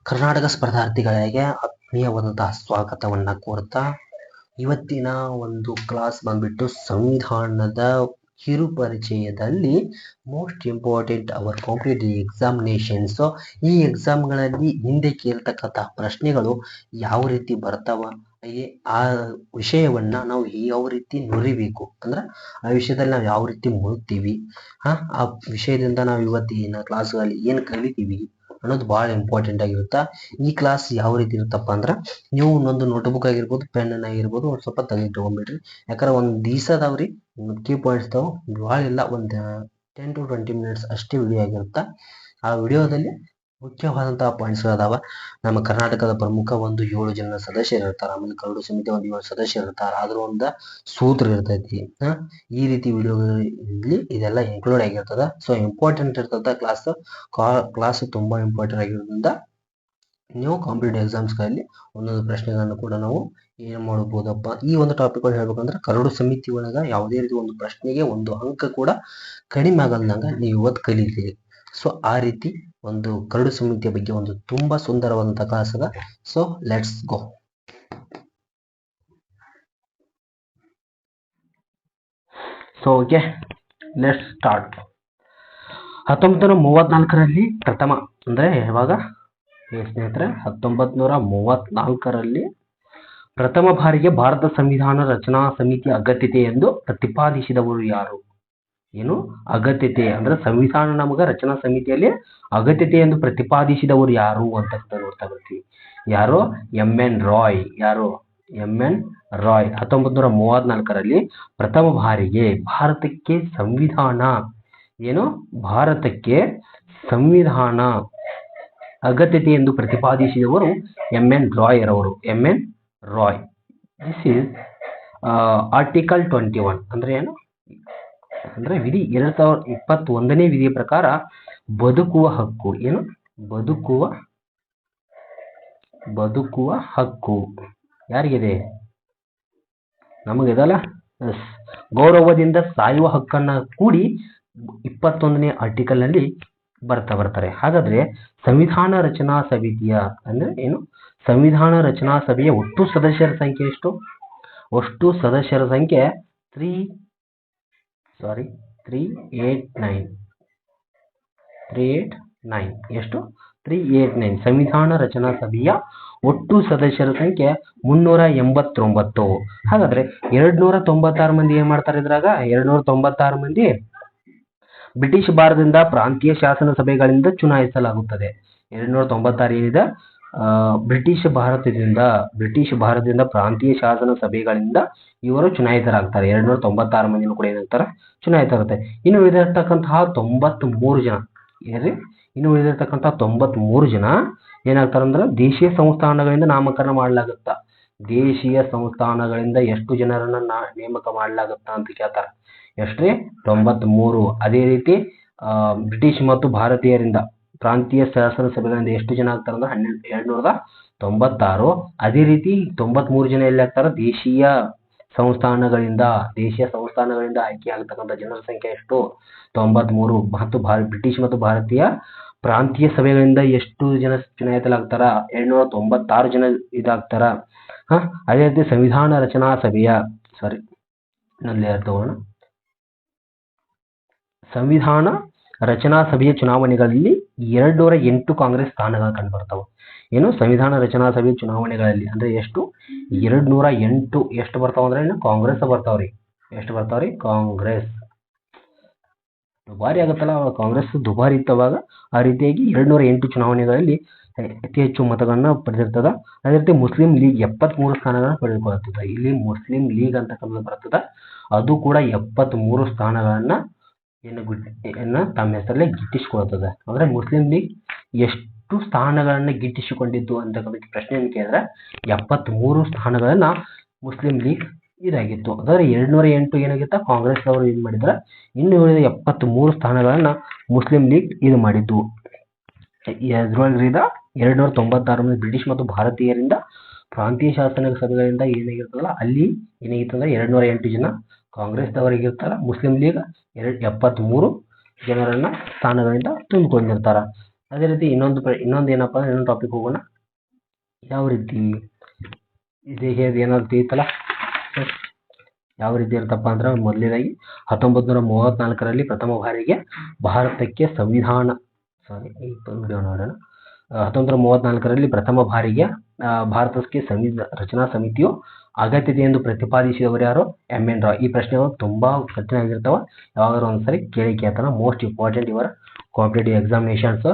ಕರ್ನಾಟಕ ಸ್ಪರ್ಧಾರ್ಥಿಗಳಿಗೆ ಆತ್ಮೀಯವಾದಂತಹ ಸ್ವಾಗತವನ್ನ ಕೋರ್ತಾ ಇವತ್ತಿನ ಒಂದು ಕ್ಲಾಸ್ ಬಂದ್ಬಿಟ್ಟು ಸಂವಿಧಾನದ ಕಿರು ಪರಿಚಯದಲ್ಲಿ most important our competitive examinations. ಈ ಎಕ್ಸಾಮ್ಗಳಲ್ಲಿ ಹಿಂದೆ ಕೇಳ್ತಕ್ಕಂತಹ ಪ್ರಶ್ನೆಗಳು ಯಾವ ರೀತಿ ಬರ್ತಾವ, ಆ ವಿಷಯವನ್ನ ನಾವು ಯಾವ ರೀತಿ ನುರಿಬೇಕು ಅಂದ್ರೆ ಆ ವಿಷಯದಲ್ಲಿ ನಾವು ಯಾವ ರೀತಿ ಮುಳುಗ್ತೀವಿ, ಆ ವಿಷಯದಿಂದ ನಾವು ಇವತ್ತಿನ ಕ್ಲಾಸ್ಗಳಲ್ಲಿ ಏನು ಕಲಿತೀವಿ ಅನ್ನೋದು ಭಾಳ ಇಂಪಾರ್ಟೆಂಟ್ ಆಗಿರುತ್ತಾ. ಈ ಕ್ಲಾಸ್ ಯಾವ ರೀತಿ ಇರುತ್ತಪ್ಪ ಅಂದ್ರೆ ನೀವು ಒಂದೊಂದು ನೋಟ್ಬುಕ್ ಆಗಿರ್ಬೋದು, ಪೆನ್ ಆಗಿರ್ಬೋದು, ಒಂದು ಸ್ವಲ್ಪ ತೆಗೆದಿಟ್ಕೊಂಡ್ಬಿಡ್ರಿ. ಯಾಕಂದ್ರೆ ಒಂದು ದಿವಸ ಅದಾವ್ರಿ ಕೀ ಪಾಯಿಂಟ್ಸ್ ತಾವು ಭಾಳ ಇಲ್ಲ, ಒಂದು 10 to 20 minutes ಅಷ್ಟೇ ವಿಡಿಯೋ ಆಗಿರುತ್ತಾ. ಆ ವಿಡಿಯೋದಲ್ಲಿ ಮುಖ್ಯವಾದಂತಹ ಪಾಯಿಂಟ್ಸ್ ಅದಾವ. ನಮ್ಮ ಕರ್ನಾಟಕದ ಪ್ರಮುಖ ಒಂದು 7 ಜನ ಸದಸ್ಯರು ಇರ್ತಾರೆ. ಆಮೇಲೆ ಕರಡು ಸಮಿತಿ ಒಂದು 7 ಸದಸ್ಯರು ಇರ್ತಾರೆ. ಆದ್ರೂ ಒಂದು ಸೂತ್ರ ಇರ್ತೈತಿ. ಈ ರೀತಿ ವಿಡಿಯೋಗಳಲ್ಲಿ ಇದೆಲ್ಲ ಇನ್ಕ್ಲೂಡ್ ಆಗಿರ್ತದ. ಸೊ ಇಂಪಾರ್ಟೆಂಟ್ ಇರ್ತದ ಕ್ಲಾಸ್ ತುಂಬಾ ಇಂಪಾರ್ಟೆಂಟ್ ಆಗಿರೋದ್ರಿಂದ ನೀವು ಕಾಂಪಿಟೇಟಿವ್ ಎಕ್ಸಾಮ್ಸ್ಗಳಲ್ಲಿ ಒಂದೊಂದು ಪ್ರಶ್ನೆಗಳನ್ನು ಕೂಡ ನಾವು ಏನು ಮಾಡಬಹುದಪ್ಪ. ಈ ಒಂದು ಟಾಪಿಕ್ ಹೇಳ್ಬೇಕಂದ್ರೆ ಕರಡು ಸಮಿತಿ ಒಳಗ ಯಾವುದೇ ರೀತಿ ಒಂದು ಪ್ರಶ್ನೆಗೆ ಒಂದು ಅಂಕ ಕೂಡ ಕಡಿಮೆ ಆಗಲ್ದಂಗ ನೀವು ಇವತ್ತು ಕಲಿತೀರಿ. ಸೊ ಆ ರೀತಿ ಒಂದು ಕರಡು ಸಮಿತಿಯ ಬಗ್ಗೆ ಒಂದು ತುಂಬಾ ಸುಂದರವಾದಂತಹ ಕ್ಲಾಸ್ ಅದ. So let's go. So okay, let's start. 1934ರಲ್ಲಿ ಪ್ರಥಮ ಅಂದ್ರೆ ಯಾವಾಗ ಸ್ನೇಹಿತರೆ 1934ರಲ್ಲಿ ಪ್ರಥಮ ಬಾರಿಗೆ ಭಾರತ ಸಂವಿಧಾನ ರಚನಾ ಸಮಿತಿಯ ಅಗತ್ಯತೆ ಎಂದು ಪ್ರತಿಪಾದಿಸಿದವರು ಯಾರು? ಏನು ಅಗತ್ಯತೆ ಅಂದ್ರೆ ಸಂವಿಧಾನ ನಮಗ ರಚನಾ ಸಮಿತಿಯಲ್ಲಿ ಅಗತ್ಯತೆ ಎಂದು ಪ್ರತಿಪಾದಿಸಿದವರು ಯಾರು ಅಂತ ನೋಡ್ತಾ ಬರ್ತೀವಿ. ಯಾರು? MN ರಾಯ್. ಯಾರು? MN ರಾಯ್ 1934ರಲ್ಲಿ ಪ್ರಥಮ ಬಾರಿಗೆ ಭಾರತಕ್ಕೆ ಸಂವಿಧಾನ ಸಂವಿಧಾನ ಅಗತ್ಯತೆ ಎಂದು ಪ್ರತಿಪಾದಿಸಿದವರು MN ರಾಯ್ ರವರು. MN Roy. This is article 21 ಅಂದ್ರೆ ಏನು ಅಂದ್ರೆ ವಿಧಿ 2021ನೇ ವಿಧಿಯ ಪ್ರಕಾರ ಬದುಕುವ ಹಕ್ಕು. ಏನು? ಬದುಕುವ ಹಕ್ಕು ಯಾರಿಗಿದೆ? ನಮಗಿದಲ್ಲ. ಗೌರವದಿಂದ ಸಾಯುವ ಹಕ್ಕನ್ನ ಕೂಡಿ 21ನೇ ಆರ್ಟಿಕಲ್ ನಲ್ಲಿ ಬರ್ತಾರೆ. ಹಾಗಾದ್ರೆ ಸಂವಿಧಾನ ರಚನಾ ಸಮಿತಿಯ ಅಂದ್ರೆ ಏನು? ಸಂವಿಧಾನ ರಚನಾ ಸಭೆಯ ಒಟ್ಟು ಸದಸ್ಯರ ಸಂಖ್ಯೆ ಎಷ್ಟು? ಒಟ್ಟು ಸದಸ್ಯರ ಸಂಖ್ಯೆ 389. ಎಷ್ಟು? 389. ಸಂವಿಧಾನ ರಚನಾ ಸಭೆಯ ಒಟ್ಟು ಸದಸ್ಯರ ಸಂಖ್ಯೆ 389. ಹಾಗಾದ್ರೆ 296 ಮಂದಿ ಏನ್ ಮಾಡ್ತಾರೆ ಇದ್ರಾಗ? 296 ಮಂದಿ ಬ್ರಿಟಿಷ್ ಭಾರತದಿಂದ ಪ್ರಾಂತೀಯ ಶಾಸನ ಸಭೆಗಳಿಂದ ಚುನಾಯಿಸಲಾಗುತ್ತದೆ. 296 ಏನಿದೆ ಬ್ರಿಟಿಷ್ ಭಾರತದಿಂದ ಪ್ರಾಂತೀಯ ಶಾಸನ ಸಭೆಗಳಿಂದ ಇವರು ಚುನಾಯಿತರಾಗ್ತಾರೆ. 296 ಮಂದಿನೂ ಕೂಡ ಏನಾಗ್ತಾರೆ? ಚುನಾಯಿತರಾಗುತ್ತೆ. ಇನ್ನು ಉಳಿದಿರ್ತಕ್ಕಂತಹ 93 ಜನ ಏನಾಗ್ತಾರಂದ್ರೆ ದೇಶೀಯ ಸಂಸ್ಥಾನಗಳಿಂದ ನಾಮಕರಣ ಮಾಡಲಾಗುತ್ತ. ದೇಶೀಯ ಸಂಸ್ಥಾನಗಳಿಂದ ಎಷ್ಟು ಜನರನ್ನ ನೇಮಕ ಮಾಡಲಾಗುತ್ತ ಅಂತ ಕೇಳ್ತಾರೆ. ಎಷ್ಟ್ರಿ? 93. ಅದೇ ರೀತಿ ಬ್ರಿಟಿಷ್ ಮತ್ತು ಭಾರತೀಯರಿಂದ ಪ್ರಾಂತೀಯ ಶಾಸನ ಸಭೆಗಳಿಂದ ಎಷ್ಟು ಜನ ಆಗ್ತಾರಂದ್ರೆ 296. ಅದೇ ರೀತಿ 93 ಜನ ಎಲ್ಲಿ ಆಗ್ತಾರ? ದೇಶೀಯ ಸಂಸ್ಥಾನಗಳಿಂದ ಆಯ್ಕೆ ಆಗ್ತಕ್ಕಂಥ ಜನರ ಸಂಖ್ಯೆ ಎಷ್ಟು? 93. ಮತ್ತು ಬ್ರಿಟಿಷ್ ಮತ್ತು ಭಾರತೀಯ ಪ್ರಾಂತೀಯ ಸಭೆಗಳಿಂದ ಎಷ್ಟು ಜನ ಚುನಾಯಿತರಾಗ್ತಾರ? 296 ಜನ ಇದಾಗ್ತಾರ. ಅದೇ ರೀತಿ ಸಂವಿಧಾನ ರಚನಾ ಸಭೆಯ ಸಂವಿಧಾನ ರಚನಾ ಸಭೆಯ ಚುನಾವಣೆಗಳಲ್ಲಿ 208 ಕಾಂಗ್ರೆಸ್ ಸ್ಥಾನಗಳು ಕಂಡುಬರ್ತಾವೆ. ಏನು? ಸಂವಿಧಾನ ರಚನಾ ಸಭೆಯ ಚುನಾವಣೆಗಳಲ್ಲಿ ಅಂದ್ರೆ ಎಷ್ಟು? 208. ಎಷ್ಟು ಬರ್ತಾವ ಅಂದ್ರೆ ಕಾಂಗ್ರೆಸ್ ಬರ್ತಾವ್ರಿ. ಎಷ್ಟು ಬರ್ತಾವ್ರಿ? ಕಾಂಗ್ರೆಸ್ ದುಬಾರಿ ಆಗುತ್ತಲ್ಲ, ಕಾಂಗ್ರೆಸ್ ದುಬಾರಿ ಇತ್ತವಾಗ. ಆ ರೀತಿಯಾಗಿ 208 ಚುನಾವಣೆಗಳಲ್ಲಿ ಅತಿ ಹೆಚ್ಚು ಮತಗಳನ್ನ ಪಡೆದಿರ್ತದ. ಅದೇ ರೀತಿ ಮುಸ್ಲಿಂ ಲೀಗ್ 73 ಸ್ಥಾನಗಳನ್ನ ಪಡೆದುಕೊಳ್ಳುತ್ತದೆ. ಇಲ್ಲಿ ಮುಸ್ಲಿಂ ಲೀಗ್ ಅಂತ ಬರ್ತದ. ಅದು ಕೂಡ 73 ಸ್ಥಾನಗಳನ್ನ ತಮ್ಮ ಹೆಸರಲ್ಲೇ ಗಿಟ್ಟಿಸಿಕೊಳ್ಳುತ್ತದೆ. ಅಂದ್ರೆ ಮುಸ್ಲಿಂ ಲೀಗ್ ಎಷ್ಟು ಸ್ಥಾನಗಳನ್ನ ಗಿಟ್ಟಿಸಿಕೊಂಡಿದ್ದು ಅಂತ ಪ್ರಶ್ನೆಯನ್ನು ಕೇಳಿದ್ರೆ 73 ಸ್ಥಾನಗಳನ್ನ ಮುಸ್ಲಿಂ ಲೀಗ್ ಇದಾಗಿತ್ತು. ಅದರ 208 ಏನಾಗಿತ್ತ ಕಾಂಗ್ರೆಸ್ ಅವರು ಇದು ಮಾಡಿದ್ರ. ಇನ್ನು ಉಳಿದ 73 ಸ್ಥಾನಗಳನ್ನ ಮುಸ್ಲಿಂ ಲೀಗ್ ಇದು ಮಾಡಿದ್ದು. 296 ಮಂದಿ ಬ್ರಿಟಿಷ್ ಮತ್ತು ಭಾರತೀಯರಿಂದ ಪ್ರಾಂತೀಯ ಶಾಸನ ಸಭೆಗಳಿಂದ ಏನಾಗಿರ್ತದಲ್ಲ ಅಲ್ಲಿ ಏನಾಗಿರ್ತಂದ್ರೆ 208 ಜನ ಕಾಂಗ್ರೆಸ್ ದವರಿಗಿರ್ತಾರ. ಮುಸ್ಲಿಂ ಲೀಗ್ 73 ಜನರನ್ನ ಸ್ಥಾನಗಳಿಂದ ತುಂಬಿಕೊಂಡಿರ್ತಾರ. ಅದೇ ರೀತಿ ಇನ್ನೊಂದು ಏನಪ್ಪ ಅಂದ್ರೆ ಇನ್ನೊಂದು ಟಾಪಿಕ್ ಹೋಗೋಣ. ಯಾವ ರೀತಿ ಇದೆ ಏನಾದ್ರು ತಿಳಿತಲ್ಲ. ಯಾವ ರೀತಿ ಇರ್ತಪ್ಪ ಅಂದ್ರೆ ಮೊದಲನೇದಾಗಿ 1934ರಲ್ಲಿ ಪ್ರಥಮ ಬಾರಿಗೆ ಭಾರತಕ್ಕೆ ಸಂವಿಧಾನ 1934ರಲ್ಲಿ ಪ್ರಥಮ ಬಾರಿಗೆ ಭಾರತಕ್ಕೆ ರಚನಾ ಸಮಿತಿಯು ಅಗತ್ಯತೆ ಎಂದು ಪ್ರತಿಪಾದಿಸಿದವರು ಯಾರು? MN ರಾಯ್. ಈ ಪ್ರಶ್ನೆಗಳು ತುಂಬಾ ಕಠಿಣ ಆಗಿರ್ತಾವ, ಯಾವಾಗಾದ್ರೂ ಒಂದ್ಸರಿ ಕೇಳ್ತಾನ. ಮೋಸ್ಟ್ ಇಂಪಾರ್ಟೆಂಟ್ ಇವರ ಕಾಂಪಿಟೇಟಿವ್ ಎಕ್ಸಾಮಿನೇಷನ್ಸ್.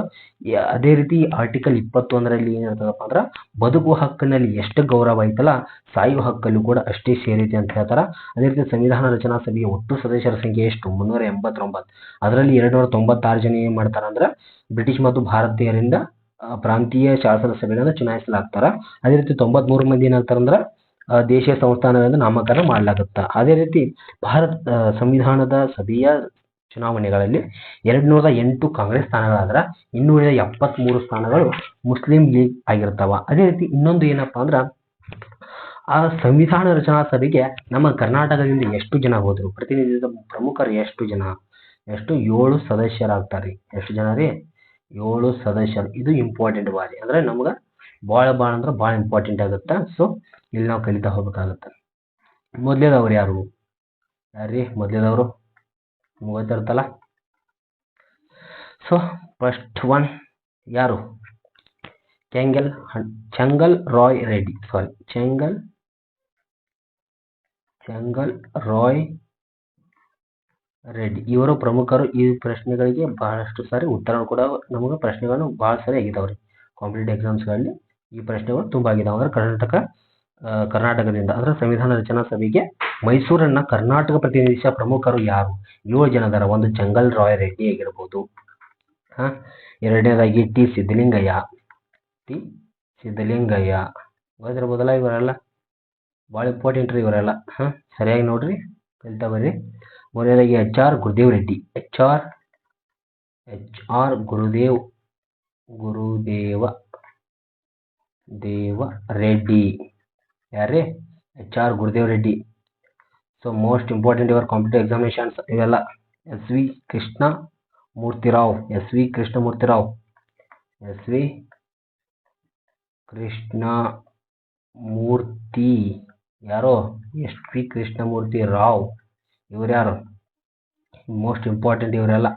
ಅದೇ ರೀತಿ ಆರ್ಟಿಕಲ್ 21ರಲ್ಲಿ ಏನಿರ್ತದಪ್ಪ ಅಂದ್ರೆ ಬದುಕುವ ಹಕ್ಕಿನಲ್ಲಿ ಎಷ್ಟು ಗೌರವ ಐತಲ್ಲ, ಸಾಯುವ ಹಕ್ಕಲ್ಲೂ ಕೂಡ ಅಷ್ಟೇ ಸೇರಿದೆ ಅಂತ ಹೇಳ್ತಾರ. ಅದೇ ರೀತಿ ಸಂವಿಧಾನ ರಚನಾ ಸಭೆಯ ಒಟ್ಟು ಸದಸ್ಯರ ಸಂಖ್ಯೆ ಎಷ್ಟು? 389. ಅದರಲ್ಲಿ 296 ಜನ ಏನ್ ಮಾಡ್ತಾರ ಅಂದ್ರೆ ಬ್ರಿಟಿಷ್ ಮತ್ತು ಭಾರತೀಯರಿಂದ ಪ್ರಾಂತೀಯ ಶಾಸನ ಸಭೆಗಳನ್ನು ಚುನಾಯಿಸಲಾಗ್ತಾರ. ಅದೇ ರೀತಿ 93 ಮಂದಿ ಏನಾಗ್ತಾರಂದ್ರ ದೇಶೀಯ ಸಂಸ್ಥಾನಗಳಿಂದ ನಾಮಕರಣ ಮಾಡಲಾಗುತ್ತ. ಅದೇ ರೀತಿ ಭಾರತ ಸಂವಿಧಾನದ ಸಭೆಯ ಚುನಾವಣೆಗಳಲ್ಲಿ 208 ಕಾಂಗ್ರೆಸ್ ಸ್ಥಾನಗಳಾದ್ರ ಇನ್ನುಳಿದ 73 ಸ್ಥಾನಗಳು ಮುಸ್ಲಿಂ ಲೀಗ್ ಆಗಿರ್ತಾವ. ಅದೇ ರೀತಿ ಇನ್ನೊಂದು ಏನಪ್ಪಾ ಅಂದ್ರ ಆ ಸಂವಿಧಾನ ರಚನಾ ಸಭೆಗೆ ನಮ್ಮ ಕರ್ನಾಟಕದಿಂದ ಎಷ್ಟು ಜನ ಹೋದ್ರು? ಪ್ರತಿನಿಧಿಸಿದ ಪ್ರಮುಖರು ಎಷ್ಟು ಜನ? 7 ಸದಸ್ಯರಾಗ್ತಾರೆ. ಎಷ್ಟು ಜನ ರೀ? 7 ಸದಸ್ಯರು. ಇದು ಇಂಪಾರ್ಟೆಂಟ್ ಬಾರಿ, ಅಂದ್ರೆ ನಮ್ಗ ಭಾಳ ಅಂದ್ರೆ ಭಾಳ ಇಂಪಾರ್ಟೆಂಟ್ ಆಗುತ್ತೆ. ಸೊ ಇಲ್ಲಿ ನಾವು ಕಲಿತಾ ಹೋಗ್ಬೇಕಾಗತ್ತೆ. ಮೊದಲೇದವ್ರು ಯಾರ್ರೀ? ಮೊದಲೇದವರು ಗೊತ್ತಿರ್ತಲ್ಲ. ಸೊ ಫಸ್ಟ್ ಒನ್ ಯಾರು? ಚೆಂಗಲ್ ರಾಯ್ ರೆಡ್ಡಿ. ಚೆಂಗಲ್ ರಾಯ್ ರೆಡ್ಡಿ ಇವರು ಪ್ರಮುಖರು. ಈ ಪ್ರಶ್ನೆಗಳಿಗೆ ಬಹಳಷ್ಟು ಸಾರಿ ಉತ್ತರ ಕೂಡ ನಮಗೆ ಪ್ರಶ್ನೆಗಳು ಬಹಳ ಸಾರಿ ಆಗಿದಾವ್ರಿ. ಕಾಂಪಿಟೇಟಿವ್ ಎಕ್ಸಾಮ್ಸ್ಗಳಲ್ಲಿ ಈ ಪ್ರಶ್ನೆಗಳು ತುಂಬಾ ಆಗಿದಾವೆ. ಅಂದ್ರೆ ಕರ್ನಾಟಕದಿಂದ ಅಂದ್ರೆ ಸಂವಿಧಾನ ರಚನಾ ಸಭೆಗೆ ಮೈಸೂರನ್ನ ಕರ್ನಾಟಕ ಪ್ರತಿನಿಧಿಸಿದ ಪ್ರಮುಖರು ಯಾರು? 7 ಜನ ಅದಾರ. ಒಂದು ಚೆಂಗಲ್ ರಾಯ್ ರೆಡ್ಡಿ ಆಗಿರ್ಬೋದು. ಎರಡನೇದಾಗಿ ಟಿ ಸಿದ್ದಲಿಂಗಯ್ಯ ಗೊತ್ತಿರ್ಬೋದಲ್ಲ. ಇವರೆಲ್ಲ ಭಾಳ ಇಂಪಾರ್ಟೆಂಟ್ ರೀ ಇವರೆಲ್ಲ. ಸರಿಯಾಗಿ ನೋಡ್ರಿ, ಕಲಿತಾ ಬರ್ರಿ. ಮೂರನೇದಾಗಿ HR ಗುರುದೇವ್ ರೆಡ್ಡಿ. ಗುರುದೇವ ರೆಡ್ಡಿ ಯಾರೇ? HR Gurudev Reddy. So most important our competitive examinations ಇವೆಲ್ಲ. SV ಕೃಷ್ಣಮೂರ್ತಿರಾವ್ ಯಾರೋ? SV ಕೃಷ್ಣಮೂರ್ತಿ ರಾವ್. ಇವ್ರು ಯಾರು? ಮೋಸ್ಟ್ ಇಂಪಾರ್ಟೆಂಟ್ ಇವರೆಲ್ಲ.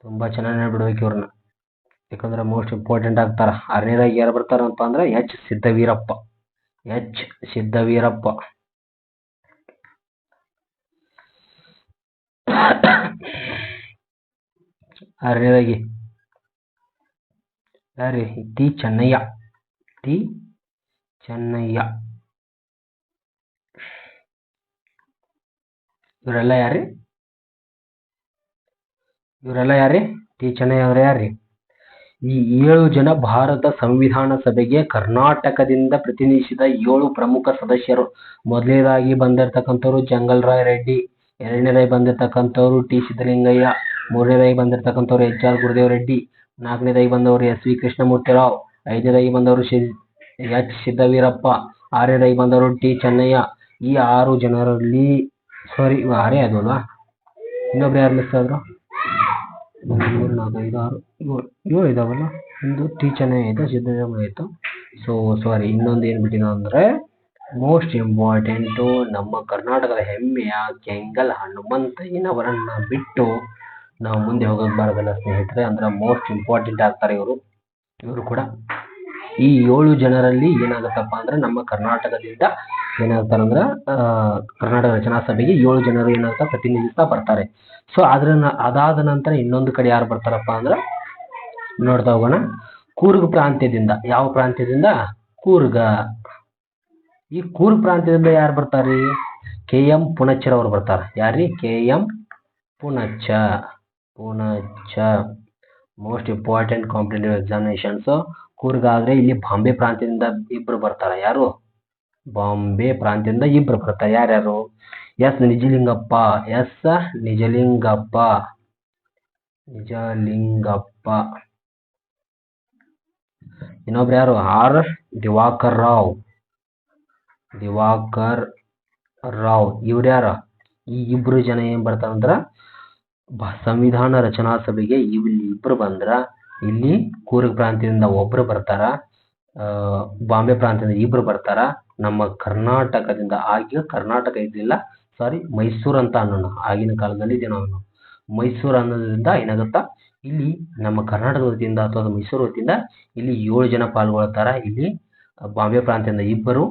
ತುಂಬಾ ಚೆನ್ನಾಗಿ ನೆನಪಿಡ್ಬೇಕು ಇವ್ರನ್ನ, ಯಾಕಂದ್ರೆ ಮೋಸ್ಟ್ ಇಂಪಾರ್ಟೆಂಟ್ ಆಗ್ತಾರ. 6ನೇದಾಗಿ ಯಾರು ಬರ್ತಾರಪ್ಪ ಅಂದ್ರೆ H ಸಿದ್ದವೀರಪ್ಪ. 6ನೇದಾಗಿ ಯಾರಿ? ಟಿ ಚೆನ್ನಯ್ಯ. ಇವರೆಲ್ಲ ಯಾರಿ? ಟಿ ಚೆನ್ನಯ್ಯ ಅವರ ಯಾರ್ರಿ? ಈ 7 ಜನ ಭಾರತ ಸಂವಿಧಾನ ಸಭೆಗೆ ಕರ್ನಾಟಕದಿಂದ ಪ್ರತಿನಿಧಿಸಿದ 7 ಪ್ರಮುಖ ಸದಸ್ಯರು. ಮೊದಲನೇದಾಗಿ ಬಂದಿರತಕ್ಕಂಥವ್ರು ಚೆಂಗಲ್ ರಾಯ್ ರೆಡ್ಡಿ. ಎರಡನೇದಾಗಿ ಬಂದಿರತಕ್ಕಂಥವ್ರು ಟಿ ಸಿದ್ದಲಿಂಗಯ್ಯ. ಮೂರನೇದಾಗಿ ಬಂದಿರತಕ್ಕಂಥವ್ರು HR ಗುರುದೇವ್ ರೆಡ್ಡಿ. 4ನೇದಾಗಿ ಬಂದವರು SV ಕೃಷ್ಣಮೂರ್ತಿ ರಾವ್. 5ನೇದಾಗಿ ಬಂದವರು H ಸಿದ್ದವೀರಪ್ಪ. 6ನೇದಾಗಿ ಬಂದವರು ಟಿ ಚೆನ್ನಯ್ಯ. ಈ 6 ಜನರಲ್ಲಿ 6 ಆದ್ವಲ್ವಾ? ಇನ್ನೊಬ್ರು ಯಾರು ಮಿಸ್ ಆದ್ರು? 3, 4, 5, 6, 7 ಇದಾವಲ್ಲ. ಒಂದು ಟಿ ಚೆನ್ನಯ್ಯ ಆಯ್ತು, ಸಿದ್ದರಾಮಯ್ಯ ಆಯ್ತು. ಸೊ ಸಾರಿ, ಇನ್ನೊಂದು ಏನ್ ಬಿಟ್ಟಿನ ಅಂದ್ರೆ ಮೋಸ್ಟ್ ಇಂಪಾರ್ಟೆಂಟು ನಮ್ಮ ಕರ್ನಾಟಕದ ಹೆಮ್ಮೆಯ ಕೆಂಗಲ್ ಹನುಮಂತಯ್ಯನವರನ್ನ ಬಿಟ್ಟು ನಾವು ಮುಂದೆ ಹೋಗಕ್ ಬಾರದಲ್ಲ ಸ್ನೇಹಿತರೆ. ಅಂದ್ರೆ ಮೋಸ್ಟ್ ಇಂಪಾರ್ಟೆಂಟ್ ಆಗ್ತಾರೆ ಇವರು ಕೂಡ. ಈ 7 ಜನರಲ್ಲಿ ಏನಾಗುತ್ತಪ್ಪ ಅಂದ್ರೆ ನಮ್ಮ ಕರ್ನಾಟಕದಿಂದ ಏನಾಗ್ತಾರಂದ್ರ ಕರ್ನಾಟಕ ರಚನಾ ಸಭೆಗೆ 7 ಜನರು ಏನಾಗ್ತಾ ಪ್ರತಿನಿಧಿಸ್ತಾ ಬರ್ತಾರೆ. ಸೊ ಅದಾದ ನಂತರ ಇನ್ನೊಂದು ಕಡೆ ಯಾರು ಬರ್ತಾರಪ್ಪ ಅಂದ್ರೆ ನೋಡ್ತಾ ಹೋಗೋಣ. ಕೂರ್ಗ್ ಪ್ರಾಂತ್ಯದಿಂದ. ಯಾವ ಪ್ರಾಂತ್ಯದಿಂದ? ಕೂರ್ಗ. ಈ ಕೂರ್ಗ್ ಪ್ರಾಂತ್ಯದಿಂದ ಯಾರು ಬರ್ತಾರೆ? KM ಪುಣಚ್ಚರ್ ಅವರು ಬರ್ತಾರೆ. ಯಾರ್ರಿ? KM Poonacha. Most important competitive examinations. Coorg ಆದ್ರೆ ಇಲ್ಲಿ ಬಾಂಬೆ ಪ್ರಾಂತ್ಯದಿಂದ ಇಬ್ರು ಬರ್ತಾರೆ. ಯಾರು? ಬಾಂಬೆ ಪ್ರಾಂತ್ಯದಿಂದ ಇಬ್ರು ಬರ್ತಾರೆ. ಯಾರ್ಯಾರು? S ನಿಜಲಿಂಗಪ್ಪ. ಇನ್ನೊಬ್ರು ಯಾರು? R ದಿವಾಕರ್ ರಾವ್. ಇವ್ರು ಯಾರ? ಈ ಇಬ್ರು ಜನ ಏನ್ ಬರ್ತಾರಂದ್ರ ಸಂವಿಧಾನ ರಚನಾ ಸಭೆಗೆ ಇಲ್ಲಿ ಇಬ್ಬರು ಬಂದ್ರ, ಇಲ್ಲಿ ಕೂರ್ಗ್ ಪ್ರಾಂತ್ಯದಿಂದ ಒಬ್ರು ಬರ್ತಾರ, ಬಾಂಬೆ ಪ್ರಾಂತ್ಯದಿಂದ ಇಬ್ರು ಬರ್ತಾರ, ನಮ್ಮ ಕರ್ನಾಟಕದಿಂದ ಆಗ ಕರ್ನಾಟಕ ಇದ್ದಿಲ್ಲ, ಸಾರಿ ಮೈಸೂರು ಅಂತ ಅನ್ನೋಣ, ಆಗಿನ ಕಾಲದಲ್ಲಿ ಇದೇನೋ ಮೈಸೂರು ಅನ್ನೋದ್ರಿಂದ ಏನಾಗುತ್ತಾ ಇಲ್ಲಿ ನಮ್ಮ ಕರ್ನಾಟಕ ವತಿಯಿಂದ ಅಥವಾ ಮೈಸೂರು ವತಿಯಿಂದ ಇಲ್ಲಿ 7 ಜನ ಪಾಲ್ಗೊಳ್ತಾರ. ಇಲ್ಲಿ ಬಾಂಬೆ ಪ್ರಾಂತ್ಯದಿಂದ ಇಬ್ಬರು,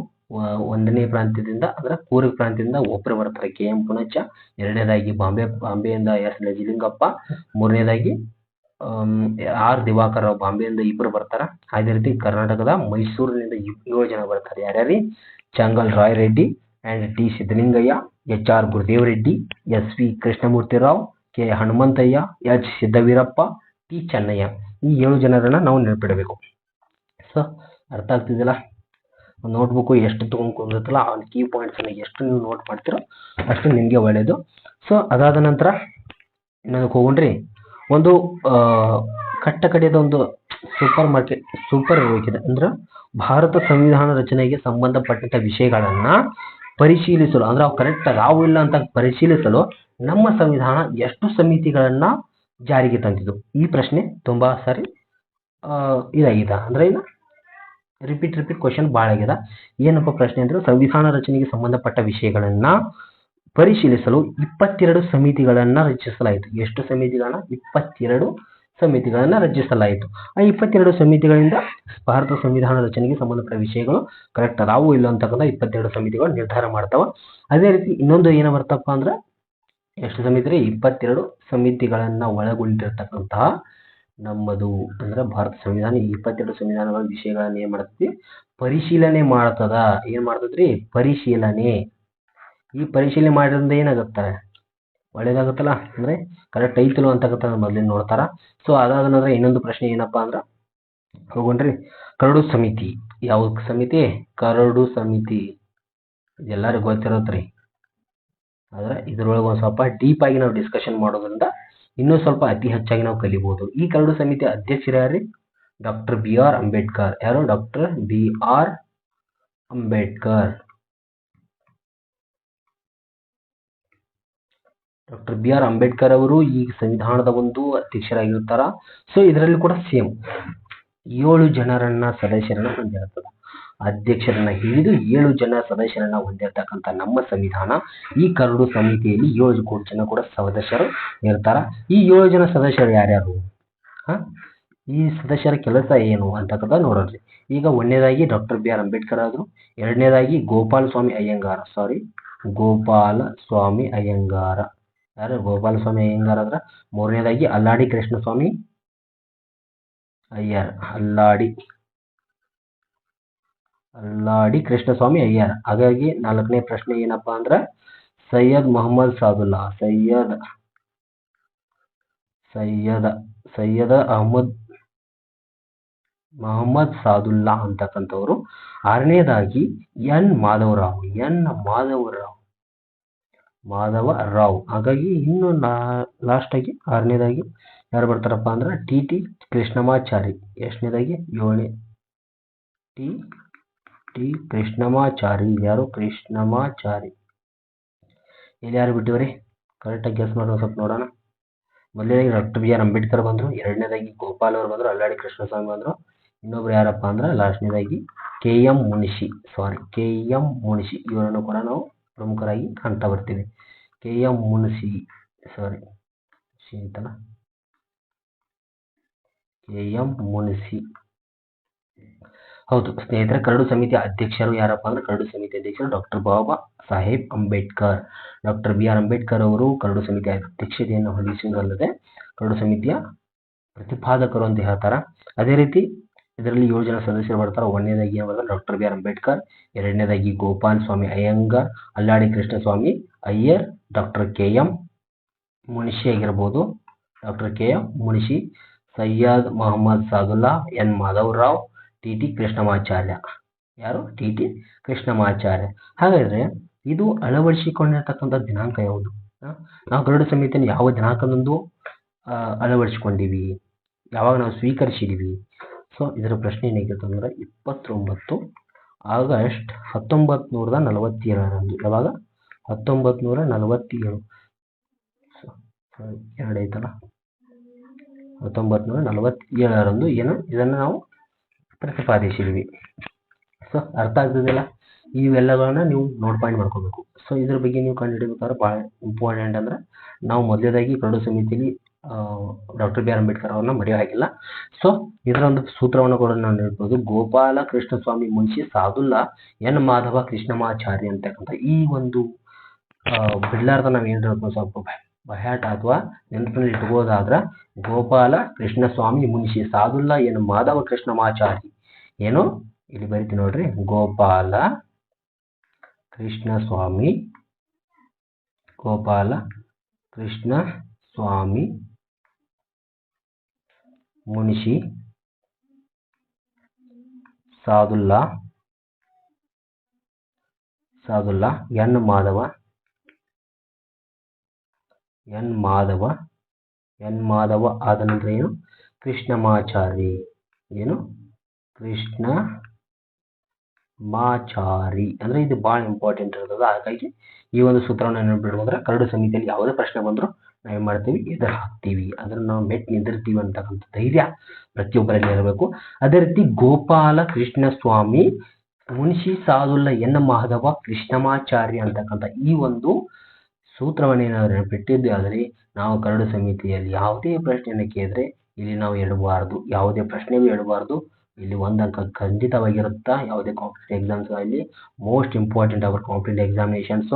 ಒಂದನೇ ಪ್ರಾಂತ್ಯದಿಂದ ಅಂದ್ರೆ ಕೂರ್ಗ್ ಪ್ರಾಂತ್ಯದಿಂದ ಒಬ್ಬರು ಬರ್ತಾರೆ, KM ಪುಣಚ. ಎರಡನೇದಾಗಿ ಬಾಂಬೆಯಿಂದ S ನಿಜಲಿಂಗಪ್ಪ. ಮೂರನೇದಾಗಿ R ದಿವಾಕರ್ ರಾವ್ ಬಾಂಬೆಯಿಂದ ಇಬ್ಬರು ಬರ್ತಾರ. ಅದೇ ರೀತಿ ಕರ್ನಾಟಕದ ಮೈಸೂರಿನಿಂದ 7 ಜನ ಬರ್ತಾರೆ. ಯಾರ್ಯಾರಿ? Changal Rai Reddy and T Siddalingaiah, HR Gurudev Reddy, SV Krishnamurthy Rao, K Hanumanthaiah, H Siddaveerappa, T Channaiah. ಈ 7 ಜನರನ್ನ ನಾವು ನೆನಪಿಡಬೇಕು. ಸೊ ಅರ್ಥ ಆಗ್ತಿದಿಲ್ಲ? ನೋಟ್ಬುಕ್ ಎಷ್ಟು ತಗೊಂಡ್ಕೊಂಡಿರ್ತಲ್ಲ ಆ ಕೀ ಪಾಯಿಂಟ್ಸ್ ಎಷ್ಟು ನೀವು ನೋಟ್ ಮಾಡ್ತೀರೋ ಅಷ್ಟು ನಿಮಗೆ ಒಳ್ಳೆಯದು. ಸೊ ಅದಾದ ನಂತರ ಇನ್ನೊಂದು ಹೋಗ್ರಿ, ಒಂದು ಕಟ್ಟಕಡೆಯದ ಒಂದು ಸೂಪರ್ ಇರಬೇಕಿದೆ. ಅಂದ್ರೆ ಭಾರತ ಸಂವಿಧಾನ ರಚನೆಗೆ ಸಂಬಂಧಪಟ್ಟ ವಿಷಯಗಳನ್ನ ಪರಿಶೀಲಿಸಲು, ಅಂದ್ರೆ ಅವು ಕರೆಕ್ಟ್ ಅದಾವು ಇಲ್ಲ ಅಂತ ಪರಿಶೀಲಿಸಲು ನಮ್ಮ ಸಂವಿಧಾನ ಎಷ್ಟು ಸಮಿತಿಗಳನ್ನ ಜಾರಿಗೆ ತಂದಿದ್ದು? ಈ ಪ್ರಶ್ನೆ ತುಂಬಾ ಸಾರಿ ಇದಾಗಿದೆ. ಅಂದ್ರೆ ಇಲ್ಲ ರಿಪೀಟ್ ಕ್ವಶನ್ ಭಾಳ ಆಗಿದೆ. ಏನಪ್ಪ ಪ್ರಶ್ನೆ ಅಂದ್ರೆ, ಸಂವಿಧಾನ ರಚನೆಗೆ ಸಂಬಂಧಪಟ್ಟ ವಿಷಯಗಳನ್ನ ಪರಿಶೀಲಿಸಲು 22 ಸಮಿತಿಗಳನ್ನ ರಚಿಸಲಾಯಿತು. ಎಷ್ಟು ಸಮಿತಿಗಳನ್ನ? 22 ಸಮಿತಿಗಳನ್ನ ರಚಿಸಲಾಯಿತು. ಆ 22 ಸಮಿತಿಗಳಿಂದ ಭಾರತ ಸಂವಿಧಾನ ರಚನೆಗೆ ಸಂಬಂಧಪಟ್ಟ ವಿಷಯಗಳು ಕರೆಕ್ಟ್ ಅದಾವು ಇಲ್ಲ ಅಂತಕ್ಕಂಥ 22 ಸಮಿತಿಗಳು ನಿರ್ಧಾರ ಮಾಡ್ತಾವ. ಅದೇ ರೀತಿ ಇನ್ನೊಂದು ಏನು ಬರ್ತಪ್ಪ ಅಂದ್ರೆ, ಎಷ್ಟು ಸಮಿತಿ? 22 ಸಮಿತಿಗಳನ್ನ ಒಳಗೊಂಡಿರ್ತಕ್ಕಂತಹ ನಮ್ಮದು ಅಂದ್ರೆ ಭಾರತ ಸಂವಿಧಾನ 22 ಸಂವಿಧಾನಗಳ ವಿಷಯಗಳನ್ನ ಏನ್ ಮಾಡ್ತೈತಿ? ಪರಿಶೀಲನೆ ಮಾಡ್ತದ. ಏನ್ ಮಾಡ್ತದ್ರಿ? ಪರಿಶೀಲನೆ. ಈ ಪರಿಶೀಲನೆ ಮಾಡಿದ್ರಿಂದ ಏನಾಗುತ್ತೆ? ಒಳ್ಳೇದಾಗುತ್ತಲ್ಲ, ಅಂದ್ರೆ ಕರೆಕ್ಟ್ ಐತಲು ಅಂತಕ್ಕಂಥ ಮೊದಲಿನ ನೋಡ್ತಾರ. ಸೊ ಅದಾದ ನಂತರ ಇನ್ನೊಂದು ಪ್ರಶ್ನೆ ಏನಪ್ಪಾ ಅಂದ್ರ, ಹೋಗೋಣ್ರಿ, ಕರಡು ಸಮಿತಿ. ಯಾವ ಸಮಿತಿ? ಕರಡು ಸಮಿತಿ. ಎಲ್ಲರಿಗೂ ಗೊತ್ತಿರತ್ರಿ. ಆದ್ರೆ ಇದ್ರೊಳಗೆ ಒಂದು ಸ್ವಲ್ಪ ಡೀಪ್ ಆಗಿ ನಾವು ಡಿಸ್ಕಷನ್ ಮಾಡೋದ್ರಿಂದ ಇನ್ನೂ ಸ್ವಲ್ಪ ಅತಿ ಹೆಚ್ಚಾಗಿ ನಾವು ಕಲಿಬಹುದು. ಈ ಕರಡು ಸಮಿತಿ ಅಧ್ಯಕ್ಷರು ಯಾರ್ರಿ? Doctor BR Ambedkar. ಯಾರು? Doctor BR Ambedkar. Doctor BR Ambedkar ಅವರು ಈ ಸಂವಿಧಾನದ ಒಂದು ಅಧ್ಯಕ್ಷರಾಗಿರ್ತಾರ. ಸೊ ಇದರಲ್ಲಿ ಕೂಡ ಸೇಮ್ 7 ಜನರನ್ನ ಸದಸ್ಯರನ್ನ ಹೊಂದಿರ್ತದ. ಅಧ್ಯಕ್ಷರನ್ನ ಹಿಡಿದು 7 ಜನ ಸದಸ್ಯರನ್ನ ಹೊಂದಿರತಕ್ಕಂಥ ನಮ್ಮ ಸಂವಿಧಾನ, ಈ ಕರಡು ಸಮಿತಿಯಲ್ಲಿ 7 ಜನ ಕೂಡ ಸದಸ್ಯರು ಇರ್ತಾರ. ಈ 7 ಜನ ಸದಸ್ಯರು ಯಾರ್ಯಾರು? ಈ ಸದಸ್ಯರ ಕೆಲಸ ಏನು ಅಂತಕ್ಕಂಥ ನೋಡೋದ್ರಿ. ಈಗ ಒಂದನೇದಾಗಿ ಡಾಕ್ಟರ್ BR ಅಂಬೇಡ್ಕರ್ ಆದ್ರು. ಎರಡನೇದಾಗಿ ಗೋಪಾಲ ಸ್ವಾಮಿ ಅಯ್ಯಂಗಾರ. ಗೋಪಾಲ ಸ್ವಾಮಿ ಅಯ್ಯಂಗಾರ. ಯಾರು? ಗೋಪಾಲ ಸ್ವಾಮಿ ಅಯ್ಯಂಗಾರ ಆದ್ರ. ಮೂರನೇದಾಗಿ ಅಲ್ಲಾಡಿ ಕೃಷ್ಣಸ್ವಾಮಿ ಅಯ್ಯರ್. ಅಲ್ಲಾಡಿ ಕೃಷ್ಣಸ್ವಾಮಿ ಅಯ್ಯರ್. ಹಾಗಾಗಿ 4ನೇ ಪ್ರಶ್ನೆ ಏನಪ್ಪಾ ಅಂದ್ರ, ಸೈಯದ್ ಮೊಹಮ್ಮದ್ ಸಾದುಲ್ಲಾ. ಸೈಯದ್ ಅಹಮದ್ ಮೊಹಮ್ಮದ್ ಸಾದುಲ್ಲಾ ಅಂತಕ್ಕಂಥವ್ರು. 6ನೇದಾಗಿ N ಮಾಧವರಾವ್. ಹಾಗಾಗಿ ಇನ್ನು ಲಾಸ್ಟ್ ಆಗಿ 6ನೇದಾಗಿ ಯಾರು ಬರ್ತಾರಪ್ಪ ಅಂದ್ರೆ TT ಕೃಷ್ಣಮಾಚಾರಿ. ಎಷ್ಟನೇದಾಗಿ? 7ನೇ ಟಿ ಕೃಷ್ಣಮಾಚಾರಿ. ಯಾರು? ಕೃಷ್ಣಮಾಚಾರಿ. ಇಲ್ಲಿ ಯಾರು ಬಿಟ್ಟಿವ್ರಿ? ಕರೆಕ್ಟಾಗಿ ಗೆಸ್ ಮಾಡೋಣ, ಸ್ವಲ್ಪ ನೋಡೋಣ. ಮೊದಲನೇದಾಗಿ ಡಾಕ್ಟರ್ BR ಅಂಬೇಡ್ಕರ್ ಬಂದ್ರು. ಎರಡನೇದಾಗಿ ಗೋಪಾಲ್ ಅವರು ಬಂದ್ರು. ಅಲ್ಲಾಡಿ ಕೃಷ್ಣಸ್ವಾಮಿ ಬಂದ್ರು. ಇನ್ನೊಬ್ರು ಯಾರಪ್ಪ ಅಂದ್ರೆ ಲಾಸ್ಟ್ನೇದಾಗಿ KM ಮುನಿಷಿ. ಇವರನ್ನು ಕೂಡ ನಾವು ಪ್ರಮುಖರಾಗಿ ಕಾಣ್ತಾ ಬರ್ತೀವಿ. KM ಮುನಿಷಿ. ಹೌದು ಸ್ನೇಹಿತರೆ, ಕರಡು ಸಮಿತಿ ಅಧ್ಯಕ್ಷರು ಯಾರಪ್ಪ ಅಂದ್ರೆ, ಕರಡು ಸಮಿತಿ ಅಧ್ಯಕ್ಷರು doctor Baba Saheb Ambedkar. Doctor BR Ambedkar ಅವರು ಕರಡು ಸಮಿತಿಯ ಅಧ್ಯಕ್ಷತೆಯನ್ನು ವಹಿಸುವುದಲ್ಲದೆ ಕರಡು ಸಮಿತಿಯ ಪ್ರತಿಪಾದಕರು ಅಂತ ಹೇಳ್ತಾರ. ಅದೇ ರೀತಿ ಇದರಲ್ಲಿ 7 ಜನ ಸದಸ್ಯರು ಬರ್ತಾರೆ. ಒಂದನೇದಾಗಿ ಏನು ಬರ್ತಾರೆ? Doctor BR Ambedkar. ಎರಡನೇದಾಗಿ ಗೋಪಾಲ್ ಸ್ವಾಮಿ ಅಯ್ಯಂಗಾರ್, ಅಲ್ಲಾಡಿ ಕೃಷ್ಣಸ್ವಾಮಿ ಅಯ್ಯರ್, ಡಾಕ್ಟರ್ KM ಮುನಿಷಿ ಆಗಿರ್ಬೋದು, ಸೈಯದ್ ಮೊಹಮ್ಮದ್ ಸಾದುಲ್ಲಾ, N ಮಾಧವರಾವ್, TT ಕೃಷ್ಣಮಾಚಾರ್ಯ. ಯಾರು? TT ಕೃಷ್ಣಮಾಚಾರ್ಯ. ಹಾಗಾದ್ರೆ ಇದು ಅಳವಡಿಸಿಕೊಂಡಿರ್ತಕ್ಕಂಥ ದಿನಾಂಕ ಯಾವುದು? ನಾವು ಕರಡು ಸಮಿತಿಯನ್ನು ಯಾವ ದಿನಾಂಕದಂದು ಅಳವಡಿಸಿಕೊಂಡಿವಿ? ಯಾವಾಗ ನಾವು ಸ್ವೀಕರಿಸಿದೀವಿ? ಸೊ ಇದರ ಪ್ರಶ್ನೆ ಏನಾಗಿತ್ತು ಅಂದ್ರೆ 29 ಆಗಸ್ಟ್ 1947. ಯಾವಾಗ? 1947. ಎರಡು ಐತಲ್ಲ 1947ರಂದು ಏನು ಇದನ್ನು ನಾವು ಪ್ರತಿಪಾದಿಸಿದ್ವಿ. ಸೊ ಅರ್ಥ ಆಗ್ತದಿಲ್ಲ, ಇವೆಲ್ಲಗಳನ್ನ ನೀವು ನೋಟ್ ಪಾಯಿಂಟ್ ಮಾಡ್ಕೋಬೇಕು. ಸೊ ಇದ್ರ ಬಗ್ಗೆ ನೀವು ಕಂಡುಹಿಡಿಬೇಕಾದ್ರೆ ಭಾಳ ಇಂಪಾರ್ಟೆಂಟ್ ಅಂದ್ರೆ ನಾವು ಮೊದಲೇದಾಗಿ ಕರಡು ಸಮಿತಿಯಲ್ಲಿ ಡಾಕ್ಟರ್ ಬಿ ಆರ್ ಅಂಬೇಡ್ಕರ್ ಅವ್ರನ್ನ ಮರೆಯೋ ಹಾಗಿಲ್ಲ. ಸೊ ಇದರ ಒಂದು ಸೂತ್ರವನ್ನು ಕೂಡ ನಾವು ನೋಡ್ಬೋದು. ಗೋಪಾಲ ಕೃಷ್ಣಸ್ವಾಮಿ ಮುನ್ಷಿ ಸಾದುಲ್ಲಾ ಎನ್ ಮಾಧವ ಕೃಷ್ಣಮಾಚಾರಿ ಅಂತಕ್ಕಂಥ ಈ ಒಂದು ಬಿಡ್ಲಾರ್ದ ನಾವು ಏನು ಹೇಳ್ಬೋದು, ಸ್ವಲ್ಪ ಬಹ್ಯಾಟ ಅಥವಾ ನೆನಪಿನಲ್ಲಿ ಇಟ್ಕೋದಾದ್ರೆ ಗೋಪಾಲ ಕೃಷ್ಣಸ್ವಾಮಿ ಮುನ್ಷಿ ಸಾದುಲ್ಲಾ ಎನ್ ಮಾಧವ ಕೃಷ್ಣಮಾಚಾರಿ ಏನು ಇಲ್ಲಿ ಬರಿತೀನಿ ನೋಡ್ರಿ, ಗೋಪಾಲ ಕೃಷ್ಣಸ್ವಾಮಿ ಮುನ್ಷಿ ಸಾದುಲ್ಲಾ ಎನ್ ಮಾಧವ ಆದ ನಂತರ ಏನು ಕೃಷ್ಣಮಾಚಾರಿ ಅಂದ್ರೆ ಇದು ಬಹಳ ಇಂಪಾರ್ಟೆಂಟ್ ಇರ್ತದೆ. ಹಾಗಾಗಿ ಈ ಒಂದು ಸೂತ್ರವನ್ನು ನೆನಪಿಟ್ಕೊಂಡ್ರೆ ಕರಡು ಸಮಿತಿಯಲ್ಲಿ ಯಾವುದೇ ಪ್ರಶ್ನೆ ಬಂದರೂ ನಾವು ಏನು ಮಾಡ್ತೀವಿ, ಎದುರು ಹಾಕ್ತೀವಿ, ಅದನ್ನು ನಾವು ಮೆಟ್ ನಿಂದಿರ್ತೀವಿ ಅಂತಕ್ಕಂಥ ಧೈರ್ಯ ಪ್ರತಿಯೊಬ್ಬರಲ್ಲಿ ಇರಬೇಕು. ಅದೇ ರೀತಿ ಗೋಪಾಲ ಕೃಷ್ಣಸ್ವಾಮಿ ಮುನ್ಷಿ ಸಾದುಲ್ಲಾ ಎನ್ ಮಾಧವ ಕೃಷ್ಣಮಾಚಾರಿ ಅಂತಕ್ಕಂಥ ಈ ಒಂದು ಸೂತ್ರವನ್ನು ಏನಾದರೂ ನೆನಪಿಟ್ಟಿದ್ದೆ ಆದರೆ ನಾವು ಕರಡು ಸಮಿತಿಯಲ್ಲಿ ಯಾವುದೇ ಪ್ರಶ್ನೆಯನ್ನು ಕೇಳಿದ್ರೆ ಇಲ್ಲಿ ನಾವು ಇಡಬಾರ್ದು, ಯಾವುದೇ ಪ್ರಶ್ನೆಗೂ ಇಡಬಾರ್ದು. ಇಲ್ಲಿ 1 ಅಂಕ ಖಂಡಿತವಾಗಿರುತ್ತಾ ಯಾವುದೇ ಕಾಂಪಿಟೇಟಿವ್ ಎಕ್ಸಾಮ್ಸ್ ಅಲ್ಲಿ most important our competitive examinations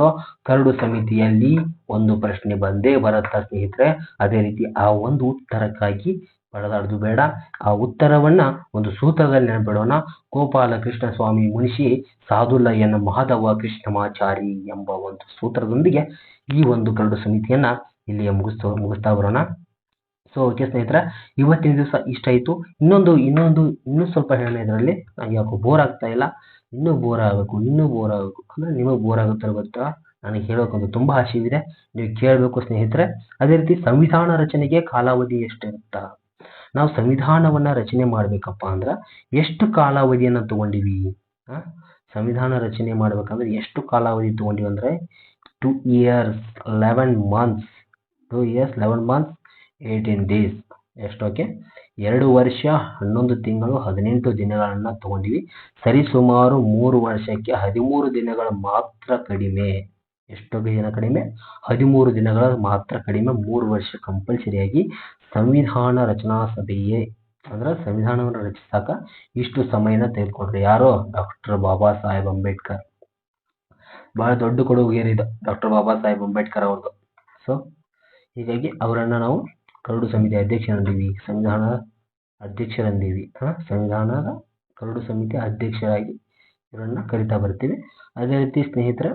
ಕರಡು ಸಮಿತಿಯಲ್ಲಿ ಒಂದು ಪ್ರಶ್ನೆ ಬಂದೇ ಬರುತ್ತಾ ಸ್ನೇಹಿತರೆ. ಅದೇ ರೀತಿ ಆ ಒಂದು ಉತ್ತರಕ್ಕಾಗಿ ಪಡೆದಾಡುದು ಬೇಡ, ಆ ಉತ್ತರವನ್ನ ಒಂದು ಸೂತ್ರದಲ್ಲಿ ನೆನಪಿಡೋಣ. ಗೋಪಾಲ ಕೃಷ್ಣಸ್ವಾಮಿ ಮುನ್ಷಿ ಸಾದುಲ್ಲಾ ಎನ್ ಮಾಧವ ಕೃಷ್ಣಮಾಚಾರಿ ಎಂಬ ಒಂದು ಸೂತ್ರದೊಂದಿಗೆ ಈ ಒಂದು ಕರಡು ಸಮಿತಿಯನ್ನ ಇಲ್ಲಿಗೆ ಮುಗಿಸ್ತಾ ಬರೋಣ. ಸೊ ಓಕೆ ಸ್ನೇಹಿತರೆ, ಇವತ್ತಿನ ದಿವಸ ಇಷ್ಟಾಯಿತು. ಇನ್ನೂ ಸ್ವಲ್ಪ ಹೇಳೋಣ ಇದರಲ್ಲಿ. ಯಾಕೋ ಬೋರ್ ಆಗ್ತಾ ಇಲ್ಲ, ಇನ್ನೂ ಬೋರ್ ಆಗಬೇಕು ಅಂದ್ರೆ ನಿಮಗೆ ಬೋರ್ ಆಗುತ್ತಾರೆ ಗೊತ್ತಾ, ನನಗೆ ಹೇಳೋಕ್ಕಂತೂ ತುಂಬ ಆಸೆಯಿದೆ, ನೀವು ಕೇಳಬೇಕು ಸ್ನೇಹಿತರೆ. ಅದೇ ರೀತಿ ಸಂವಿಧಾನ ರಚನೆಗೆ ಕಾಲಾವಧಿ ಎಷ್ಟಿರುತ್ತಾ, ನಾವು ಸಂವಿಧಾನವನ್ನ ರಚನೆ ಮಾಡ್ಬೇಕಪ್ಪ ಅಂದ್ರೆ ಎಷ್ಟು ಕಾಲಾವಧಿಯನ್ನು ತಗೊಂಡಿವಿ, ಸಂವಿಧಾನ ರಚನೆ ಮಾಡ್ಬೇಕಂದ್ರೆ ಎಷ್ಟು ಕಾಲಾವಧಿ ತಗೊಂಡಿವಿ ಅಂದ್ರೆ 2 years 11 months 18 days ಎಷ್ಟು, ಓಕೆ 2 ವರ್ಷ 11 ತಿಂಗಳು 18 ದಿನಗಳನ್ನ ತಗೊಂಡಿವಿ. ಸರಿಸುಮಾರು 3 ವರ್ಷಕ್ಕೆ 13 ದಿನಗಳು ಮಾತ್ರ ಕಡಿಮೆ. ಎಷ್ಟು ದಿನ ಕಡಿಮೆ? 13 ದಿನಗಳ ಮಾತ್ರ ಕಡಿಮೆ. 3 ವರ್ಷ ಕಂಪಲ್ಸರಿಯಾಗಿ ಸಂವಿಧಾನ ರಚನಾ ಸಭೆಯೇ ಅಂದ್ರೆ ಸಂವಿಧಾನವನ್ನು ರಚಿಸಾಕ ಇಷ್ಟು ಸಮಯನ ತೆಗೆದುಕೊಂಡ್ರೆ ಯಾರು? ಡಾಕ್ಟರ್ ಬಾಬಾ ಸಾಹೇಬ್ ಅಂಬೇಡ್ಕರ್. ಬಹಳ ದೊಡ್ಡ ಕೊಡುಗೆಯಿದೆ ಡಾಕ್ಟರ್ ಬಾಬಾ ಸಾಹೇಬ್ ಅಂಬೇಡ್ಕರ್ ಅವ್ರದ್ದು. ಸೊ ಹೀಗಾಗಿ ಅವರನ್ನ ನಾವು ಕರಡು ಸಮಿತಿ ಅಧ್ಯಕ್ಷರಂದೀವಿ, ಸಂವಿಧಾನದ ಕರಡು ಸಮಿತಿ ಅಧ್ಯಕ್ಷರಾಗಿ ಇವರನ್ನ ಕರಿತಾ ಬರ್ತೀವಿ. ಅದೇ ರೀತಿ ಸ್ನೇಹಿತರೆ,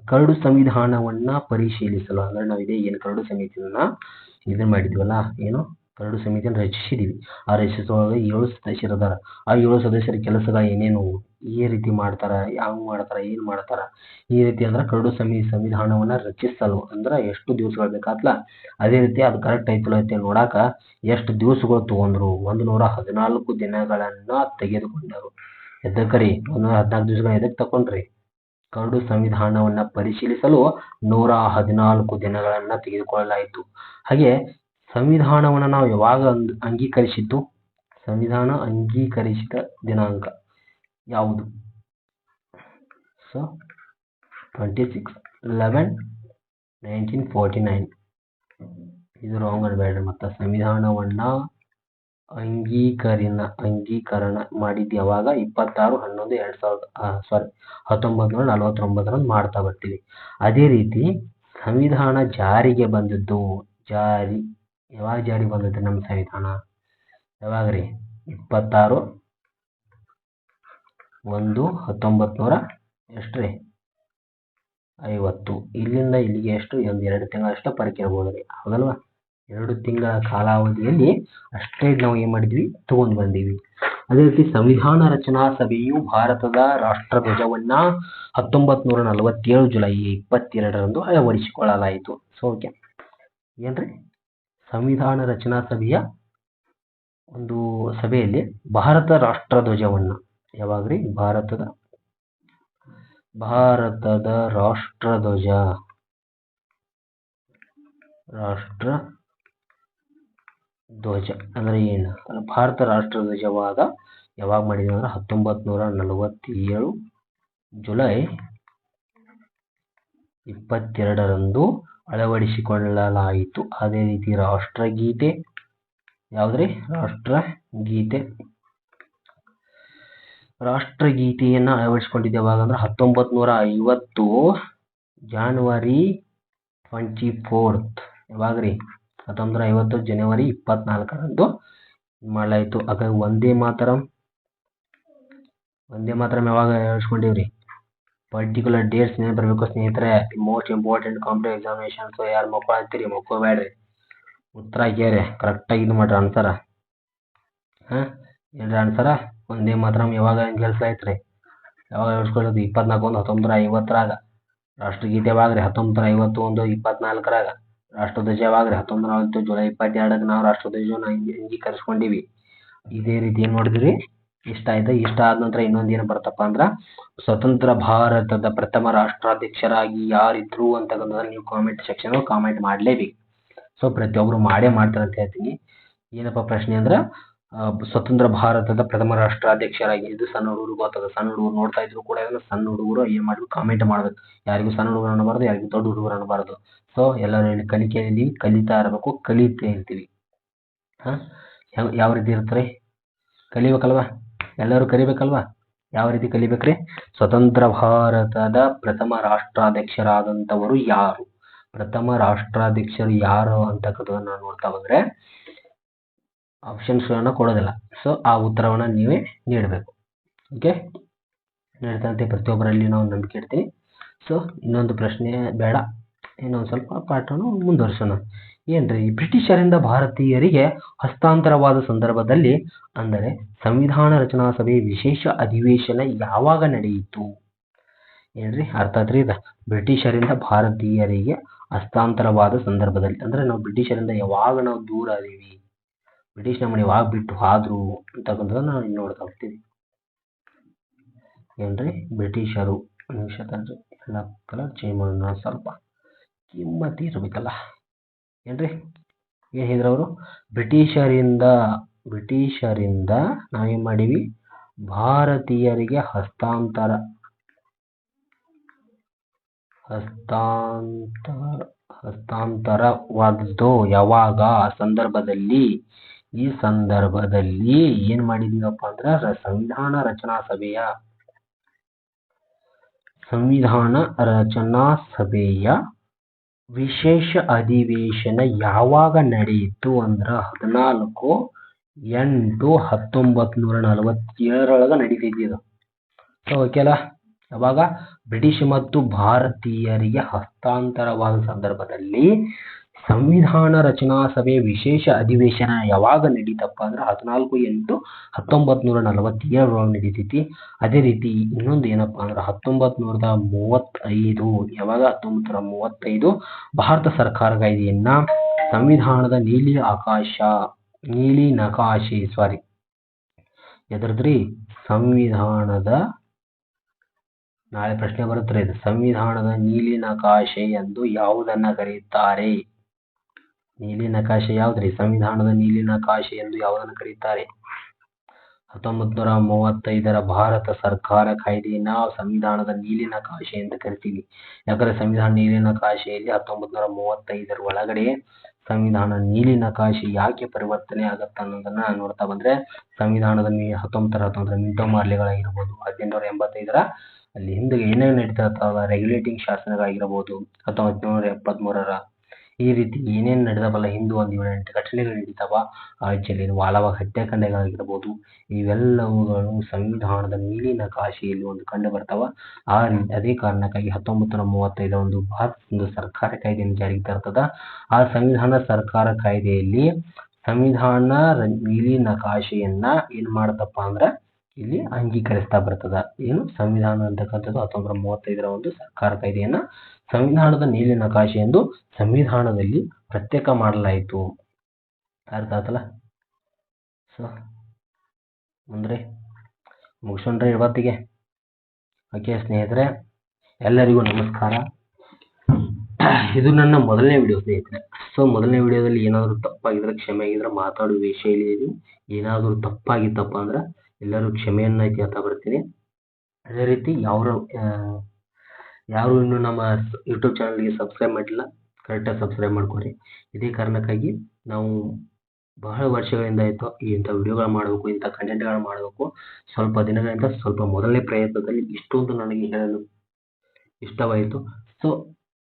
ಕರಡು ಸಂವಿಧಾನವನ್ನ ಪರಿಶೀಲಿಸಲು ಅಂದ್ರೆ ನಾವು ಏನು ಕರಡು ಸಮಿತಿಯನ್ನ ಇದನ್ನ ಮಾಡಿದ್ವಲ್ಲ, ಏನು ಕರಡು ಸಮಿತಿಯನ್ನು ರಚಿಸಿದೀವಿ, ಆ ರಚಿಸುವಾಗ 7 ಸದಸ್ಯರು ಅದಾರ. ಆ 7 ಸದಸ್ಯರ ಕೆಲಸಗಳು ಏನೇನು, ಈ ರೀತಿ ಮಾಡ್ತಾರ, ಏನು ಮಾಡ್ತಾರ, ಈ ರೀತಿ ಅಂದ್ರೆ ಕರಡು ಸಂವಿಧಾನವನ್ನ ರಚಿಸಲು ಅಂದ್ರೆ ಎಷ್ಟು ದಿವಸಗಳು ಬೇಕಾತ್ಲ, ಅದೇ ರೀತಿ ಅದು ಕರೆಕ್ಟ್ ಐತಲ್ಲ ಅಂತ ನೋಡಾಕ ಎಷ್ಟು ದಿವಸಗಳು ತಗೊಂಡ್ರು. 114 ದಿನಗಳನ್ನ ತೆಗೆದುಕೊಂಡರು. ಎದಕ್ಕರಿ 114 ದಿವಸಗಳನ್ನ ಎದಕ್ಕೆ ತಕೊಂಡ್ರಿ? ಕರಡು ಸಂವಿಧಾನವನ್ನ ಪರಿಶೀಲಿಸಲು 114 ದಿನಗಳನ್ನ ತೆಗೆದುಕೊಳ್ಳಲಾಯಿತು. ಹಾಗೆ ಸಂವಿಧಾನವನ್ನ ನಾವು ಯಾವಾಗ ಅಂಗೀಕರಿಸಿದ್ದು? ಸಂವಿಧಾನ ಅಂಗೀಕರಿಸಿದ ದಿನಾಂಕ ಯಾವುದು? ಸೊ 26/11/1949. ಇದು ರಾಂಗ್ ಅನ್ಬೇಡ್ರಿ. ಮತ್ತು ಸಂವಿಧಾನವನ್ನ ಅಂಗೀಕರಣ ಮಾಡಿದ್ದು ಯಾವಾಗ? 26/11/1949 ಮಾಡ್ತಾ ಬರ್ತೀವಿ. ಅದೇ ರೀತಿ ಸಂವಿಧಾನ ಜಾರಿಗೆ ಬಂದದ್ದು ಯಾವಾಗ ಜಾರಿಗೆ ಬಂದದ್ದು? ನಮ್ಮ ಸಂವಿಧಾನ ಯಾವಾಗ್ರಿ? 26/1/1950. ಇಲ್ಲಿಂದ ಇಲ್ಲಿಗೆ ಎಷ್ಟು? 2 ತಿಂಗಳಷ್ಟು ಪರಕೆ ಇರ್ಬೋದ್ರಿ, ಹೌದಲ್ವಾ? 2 ತಿಂಗಳ ಕಾಲಾವಧಿಯಲ್ಲಿ ಅಷ್ಟೇ ನಾವು ಏನ್ ಮಾಡಿದ್ವಿ? ತಗೊಂಡ್ ಬಂದೀವಿ. ಅದೇ ರೀತಿ ಸಂವಿಧಾನ ರಚನಾ ಸಭೆಯು ಭಾರತದ ರಾಷ್ಟ್ರಧ್ವಜವನ್ನ 1947 ಜುಲೈ 22ರಂದು ಅಳವಡಿಸಿಕೊಳ್ಳಲಾಯಿತು. ಸೊ ಓಕೆ ಏನ್ರಿ, ಸಂವಿಧಾನ ರಚನಾ ಸಭೆಯ ಒಂದು ಸಭೆಯಲ್ಲಿ ಭಾರತ ರಾಷ್ಟ್ರಧ್ವಜವನ್ನ ಯಾವಾಗ್ರಿ? ಭಾರತದ ರಾಷ್ಟ್ರಧ್ವಜ ರಾಷ್ಟ್ರ ಧ್ವಜ ಅಂದರೆ ಏನು? ಭಾರತ ರಾಷ್ಟ್ರ ಧ್ವಜವಾದ ಯಾವಾಗ ಮಾಡಿದ್ವಿ ಅಂದ್ರೆ 1947 ಜುಲೈ 22ರಂದು ಅಳವಡಿಸಿಕೊಳ್ಳಲಾಯಿತು. ಅದೇ ರೀತಿ ರಾಷ್ಟ್ರಗೀತೆ ಯಾವುದ್ರಿ? ರಾಷ್ಟ್ರಗೀತೆಯನ್ನು ಅಳವಡಿಸಿಕೊಂಡಿದ್ದೆ ಯಾವಾಗ ಅಂದ್ರೆ 1950 ಜಾನ್ವರಿ 24. ಯಾವಾಗ್ರಿ? 1950 ಜನವರಿ 24ರಂದು ಮಾಡಲಾಯಿತು. ಹಾಗಾಗಿ ವಂದೇ ಮಾತರಂ ಯಾವಾಗ ಅಳವಡಿಸ್ಕೊಂಡಿವ್ರಿ? ಪರ್ಟಿಕ್ಯುಲರ್ ಡೇಟ್ಸ್ ನೆನಪು ಬರಬೇಕು ಸ್ನೇಹಿತರೆ. Most important competitive examination. So ಯಾರು ಮಕ್ಕಳಾಗ್ತೀರಿ ಮಕ್ಕಳಬೇಡ್ರಿ, ಉತ್ತರ ಕೇರಿ ಕರೆಕ್ಟಾಗಿ ಇದು ಮಾಡ್ರಿ ಆನ್ಸರ. ಏನ್ರಿ ಆನ್ಸರ? ವಂದೇ ಮಾತರಂ ಯಾವಾಗ ಗೆಲ್ಸಲಾಯ್ತ್ರಿ? ಯಾವಾಗ ಅಳವಡಿಸ್ಕೊಳ್ಳೋದು? 24/1/1950ರಾಗ. ರಾಷ್ಟ್ರಗೀತೆ ಯಾವಾಗ್ರಿ? 1951/24ರಾಗ. ರಾಷ್ಟ್ರಧ್ವಜ ಯಾವಾಗ್ರಿ? 1940 ಜುಲೈ 22ಕ್ಕೆ ನಾವು ರಾಷ್ಟ್ರಧ್ವಜವನ್ನು ಅಂಗೀಕರಿಸ್ಕೊಂಡಿವಿ. ಇದೇ ರೀತಿ ಏನು ನೋಡಿದ್ರಿ? ಇಷ್ಟ ಆಯ್ತಾ? ಇಷ್ಟ ಆದ ನಂತರ ಇನ್ನೊಂದು ಏನು ಬರ್ತಪ್ಪ ಅಂದ್ರೆ ಸ್ವತಂತ್ರ ಭಾರತದ ಪ್ರಥಮ ರಾಷ್ಟ್ರಾಧ್ಯಕ್ಷರಾಗಿ ಯಾರಿದ್ರು ಅಂತಕ್ಕಂಥದ್ದನ್ನು ನೀವು ಕಾಮೆಂಟ್ ಸೆಕ್ಷನ್ ಕಾಮೆಂಟ್ ಮಾಡಲೇಬೇಕು. ಸೊ ಪ್ರತಿಯೊಬ್ಬರು ಮಾಡ್ತಾರೆ ಅಂತ ಹೇಳ್ತೀನಿ. ಏನಪ್ಪ ಪ್ರಶ್ನೆ ಅಂದ್ರೆ ಸ್ವತಂತ್ರ ಭಾರತದ ಪ್ರಥಮ ರಾಷ್ಟ್ರಾಧ್ಯಕ್ಷರಾಗಿ. ಇದು ಸಣ್ಣ ಹುಡುಗರು ಗೊತ್ತದ. ಸಣ್ಣ ಹುಡುಗರು ನೋಡ್ತಾ ಇದ್ರು ಕೂಡ ಸಣ್ಣ ಹುಡುಗರು ಏನು ಮಾಡ್ಬೇಕು? ಕಾಮೆಂಟ್ ಮಾಡ್ಬೇಕು. ಯಾರಿಗೂ ಸಣ್ಣ ಹುಡುಗರು ಅನ್ನಬಾರ್ದು, ಯಾರಿಗೂ ದೊಡ್ಡ ಹುಡುಗರು ಅನ್ನಬಾರ್ದು. ಸೊ ಎಲ್ಲರೂ ಕಲಿಕೆಯಲ್ಲಿ ಕಲಿತಾ ಇರಬೇಕು, ಕಲಿತಾ ಇರ್ತೀವಿ. ಯಾವ ರೀತಿ ಇರ್ತಾರೆ? ಕಲಿಬೇಕಲ್ವಾ? ಎಲ್ಲರೂ ಕಲಿಬೇಕಲ್ವಾ? ಯಾವ ರೀತಿ ಕಲಿಬೇಕ್ರಿ? ಸ್ವತಂತ್ರ ಭಾರತದ ಪ್ರಥಮ ರಾಷ್ಟ್ರಾಧ್ಯಕ್ಷರಾದಂಥವರು ಯಾರು? ಪ್ರಥಮ ರಾಷ್ಟ್ರಾಧ್ಯಕ್ಷರು ಯಾರು ಅಂತಕ್ಕಂಥದ್ದನ್ನು ನೋಡ್ತಾ ಬಂದ್ರೆ ಆಪ್ಷನ್ಸ್ಗಳನ್ನು ಕೊಡೋದಿಲ್ಲ. ಸೊ ಆ ಉತ್ತರವನ್ನು ನೀವೇ ನೀಡಬೇಕು. ಓಕೆ, ನೀಡ್ತಂತೆ ಪ್ರತಿಯೊಬ್ಬರಲ್ಲಿ ನಾವು ನಂಬಿಕೆ ಇಡ್ತೀನಿ. ಸೊ ಇನ್ನೊಂದು ಪ್ರಶ್ನೆ ಬೇಡ, ಇನ್ನೊಂದು ಸ್ವಲ್ಪ ಪಾಠವನ್ನು ಮುಂದುವರಿಸೋಣ. ಏನ್ರಿ? ಬ್ರಿಟಿಷರಿಂದ ಭಾರತೀಯರಿಗೆ ಹಸ್ತಾಂತರವಾದ ಸಂದರ್ಭದಲ್ಲಿ ಅಂದರೆ ಸಂವಿಧಾನ ರಚನಾ ಸಭೆ ವಿಶೇಷ ಅಧಿವೇಶನ ಯಾವಾಗ ನಡೆಯಿತು? ಏನ್ರಿ ಅರ್ಥ ಆತ್ರಿ? ಬ್ರಿಟಿಷರಿಂದ ಭಾರತೀಯರಿಗೆ ಹಸ್ತಾಂತರವಾದ ಸಂದರ್ಭದಲ್ಲಿ ಅಂದ್ರೆ ನಾವು ಬ್ರಿಟಿಷರಿಂದ ಯಾವಾಗ ನಾವು ದೂರ ಅದೀವಿ, ಬ್ರಿಟಿಷ್ ನಮ್ಮನ್ನು ಯಾವಾಗ ಬಿಟ್ಟು ಹೋದ್ರು ಅಂತಕ್ಕಂಥದ್ದನ್ನ ನಾವು ನೋಡ್ತಾ ಹೋಗ್ತೀವಿ. ಏನ್ರಿ? ಬ್ರಿಟಿಷರು ಎಲ್ಲ ಕಲರ್ ಚೇಂಜ್ ಮಾಡೋಣ, ಸ್ವಲ್ಪ ಕಿಮ್ಮತ್ತಿ ಇರಬೇಕಲ್ಲ. ಏನ್ರಿ ಏನು ಹೇಳಿದ್ರು ಅವರು? ಬ್ರಿಟಿಷರಿಂದ ನಾವೇನು ಮಾಡೀವಿ? ಭಾರತೀಯರಿಗೆ ಹಸ್ತಾಂತರವಾದದ್ದು ಯಾವಾಗ? ಈ ಸಂದರ್ಭದಲ್ಲಿ ಏನ್ ಮಾಡಿದೀವಪ್ಪ ಅಂದ್ರೆ ಸಂವಿಧಾನ ರಚನಾ ಸಭೆಯ ವಿಶೇಷ ಅಧಿವೇಶನ ಯಾವಾಗ ನಡೆಯಿತು ಅಂದ್ರ 14/8/1947 ನಡೀತೈತಿ ಇದು. ಸೊ ಓಕೆಲ್ಲ. ಯಾವಾಗ? ಬ್ರಿಟಿಷ್ ಮತ್ತು ಭಾರತೀಯರಿಗೆ ಹಸ್ತಾಂತರವಾದ ಸಂದರ್ಭದಲ್ಲಿ ಸಂವಿಧಾನ ರಚನಾ ಸಭೆ ವಿಶೇಷ ಅಧಿವೇಶನ ಯಾವಾಗ ನಡೀತಪ್ಪ ಅಂದ್ರೆ 14/8/1947 ನಡೀತೈತಿ. ಅದೇ ರೀತಿ ಇನ್ನೊಂದು ಏನಪ್ಪಾ ಅಂದ್ರೆ 1935. ಯಾವಾಗ? 1935 ಭಾರತ ಸರ್ಕಾರ ಕಾಯ್ದೆಯನ್ನ ಸಂವಿಧಾನದ ನೀಲಿ ನಕಾಶೆ ಎದ್ರದ್ರಿ? ಸಂವಿಧಾನದ, ನಾಳೆ ಪ್ರಶ್ನೆ ಬರುತ್ತೆ ಇದು, ಸಂವಿಧಾನದ ನೀಲಿ ನಕಾಶೆ ಎಂದು ಯಾವುದನ್ನ ಕರೆಯುತ್ತಾರೆ? ನೀಲಿ ನಕಾಶೆ ಯಾವ್ದ್ರಿ? ಸಂವಿಧಾನದ ನೀಲಿ ನಕಾಶೆ ಎಂದು ಯಾವುದನ್ನು ಕರೆಯುತ್ತಾರೆ? 1935 ಭಾರತ ಸರ್ಕಾರ ಕಾಯ್ದೆಯನ್ನ ಸಂವಿಧಾನದ ನೀಲಿ ನಕಾಶೆ ಅಂತ ಕರಿತೀವಿ. ಯಾಕಂದ್ರೆ ಸಂವಿಧಾನ ನೀಲಿ ನಕಾಶೆಯಲ್ಲಿ 1935 ಒಳಗಡೆ ಸಂವಿಧಾನ ನೀಲಿ ನಕಾಶೆ ಯಾಕೆ ಪರಿವರ್ತನೆ ಆಗತ್ತ ಅನ್ನೋದನ್ನ ನೋಡ್ತಾ ಬಂದ್ರೆ ಸಂವಿಧಾನದ 1919 ಮಿಂಟೋ ಮಾರ್ಲಿಗಳಾಗಿರ್ಬೋದು, 1885 ಅಲ್ಲಿ ಹಿಂದೆ ಏನೇನು ನಡೀತಾ ರೆಗ್ಯುಲೇಟಿಂಗ್ ಶಾಸನಗಳಾಗಿರ್ಬೋದು, 1973 ಈ ರೀತಿ ಏನೇನು ನಡೆದವಲ್ಲ ಹಿಂದೂ ಒಂದು 7-8 ಘಟನೆಗಳು ನಡೀತಾವ. ಆ ಜಿಲ್ಲೆಯ ವಾಲವಾ ಹತ್ಯಾಕಾಂಡಗಳಾಗಿರ್ಬೋದು, ಇವೆಲ್ಲವುಗಳು ಸಂವಿಧಾನದ ನೀಲಿ ನಕಾಶೆಯಲ್ಲಿ ಒಂದು ಕಂಡು ಬರ್ತಾವ. ಅದೇ ಕಾರಣಕ್ಕಾಗಿ 1935 ಒಂದು ಭಾರತ ಸರ್ಕಾರ ಕಾಯ್ದೆಯನ್ನು ಜಾರಿಗೆ ತರ್ತದ. ಆ ಸಂವಿಧಾನ ಸರ್ಕಾರ ಕಾಯ್ದೆಯಲ್ಲಿ ಸಂವಿಧಾನ ನೀಲಿ ನಕಾಶೆಯನ್ನ ಏನ್ ಮಾಡತಪ್ಪ ಅಂದ್ರ ಇಲ್ಲಿ ಅಂಗೀಕರಿಸ್ತಾ ಬರ್ತದ. ಏನು? ಸಂವಿಧಾನ ಅಂತಕ್ಕಂಥದ್ದು 1935 ಒಂದು ಸರ್ಕಾರ ಕಾಯ್ದೆಯನ್ನ ಸಂವಿಧಾನದ ನೀಲಿ ನಕಾಶೆ ಎಂದು ಸಂವಿಧಾನದಲ್ಲಿ ಪ್ರತ್ಯೇಕ ಮಾಡಲಾಯಿತು. ಅರ್ಥ ಆಯ್ತಲ್ಲ? ಸೊ ಅಂದ್ರೆ ಮುಗಿಸೋಣ್ರಿ ಇವತ್ತಿಗೆ. ಓಕೆ ಸ್ನೇಹಿತರೆ, ಎಲ್ಲರಿಗೂ ನಮಸ್ಕಾರ. ಇದು ನನ್ನ ಮೊದಲನೇ ವಿಡಿಯೋ ಸ್ನೇಹಿತರೆ. ಸೊ ಮೊದಲನೇ ವಿಡಿಯೋದಲ್ಲಿ ಏನಾದರೂ ತಪ್ಪಾಗಿದ್ರೆ ಕ್ಷಮೆ ಆಗಿದ್ರೆ ಮಾತಾಡುವ ಶೈಲಿಯಲ್ಲಿ ಏನಾದರೂ ತಪ್ಪಾಗಿತ್ತಪ್ಪ ಅಂದ್ರೆ ಎಲ್ಲರೂ ಕ್ಷಮೆಯನ್ನು ಕೇಳ್ತಾ ಬರ್ತೀನಿ. ಅದೇ ರೀತಿ ಯಾರು ಇನ್ನೂ ನಮ್ಮ ಯೂಟ್ಯೂಬ್ ಚಾನಲ್ಗೆ ಸಬ್ಸ್ಕ್ರೈಬ್ ಮಾಡಿಲ್ಲ, ಕರೆಕ್ಟಾಗಿ ಸಬ್ಸ್ಕ್ರೈಬ್ ಮಾಡ್ಕೊರಿ. ಇದೇ ಕಾರಣಕ್ಕಾಗಿ ನಾವು ಬಹಳ ವರ್ಷಗಳಿಂದ ಆಯಿತು ಇಂಥ ವಿಡಿಯೋಗಳು ಮಾಡಬೇಕು, ಇಂಥ ಕಂಟೆಂಟ್ಗಳು ಮಾಡಬೇಕು. ಸ್ವಲ್ಪ ದಿನಗಳಿಂದ ಸ್ವಲ್ಪ ಮೊದಲನೇ ಪ್ರಯತ್ನದಲ್ಲಿ ಇಷ್ಟೊಂದು ನನಗೆ ಹೇಳಲು ಇಷ್ಟವಾಯಿತು. ಸೊ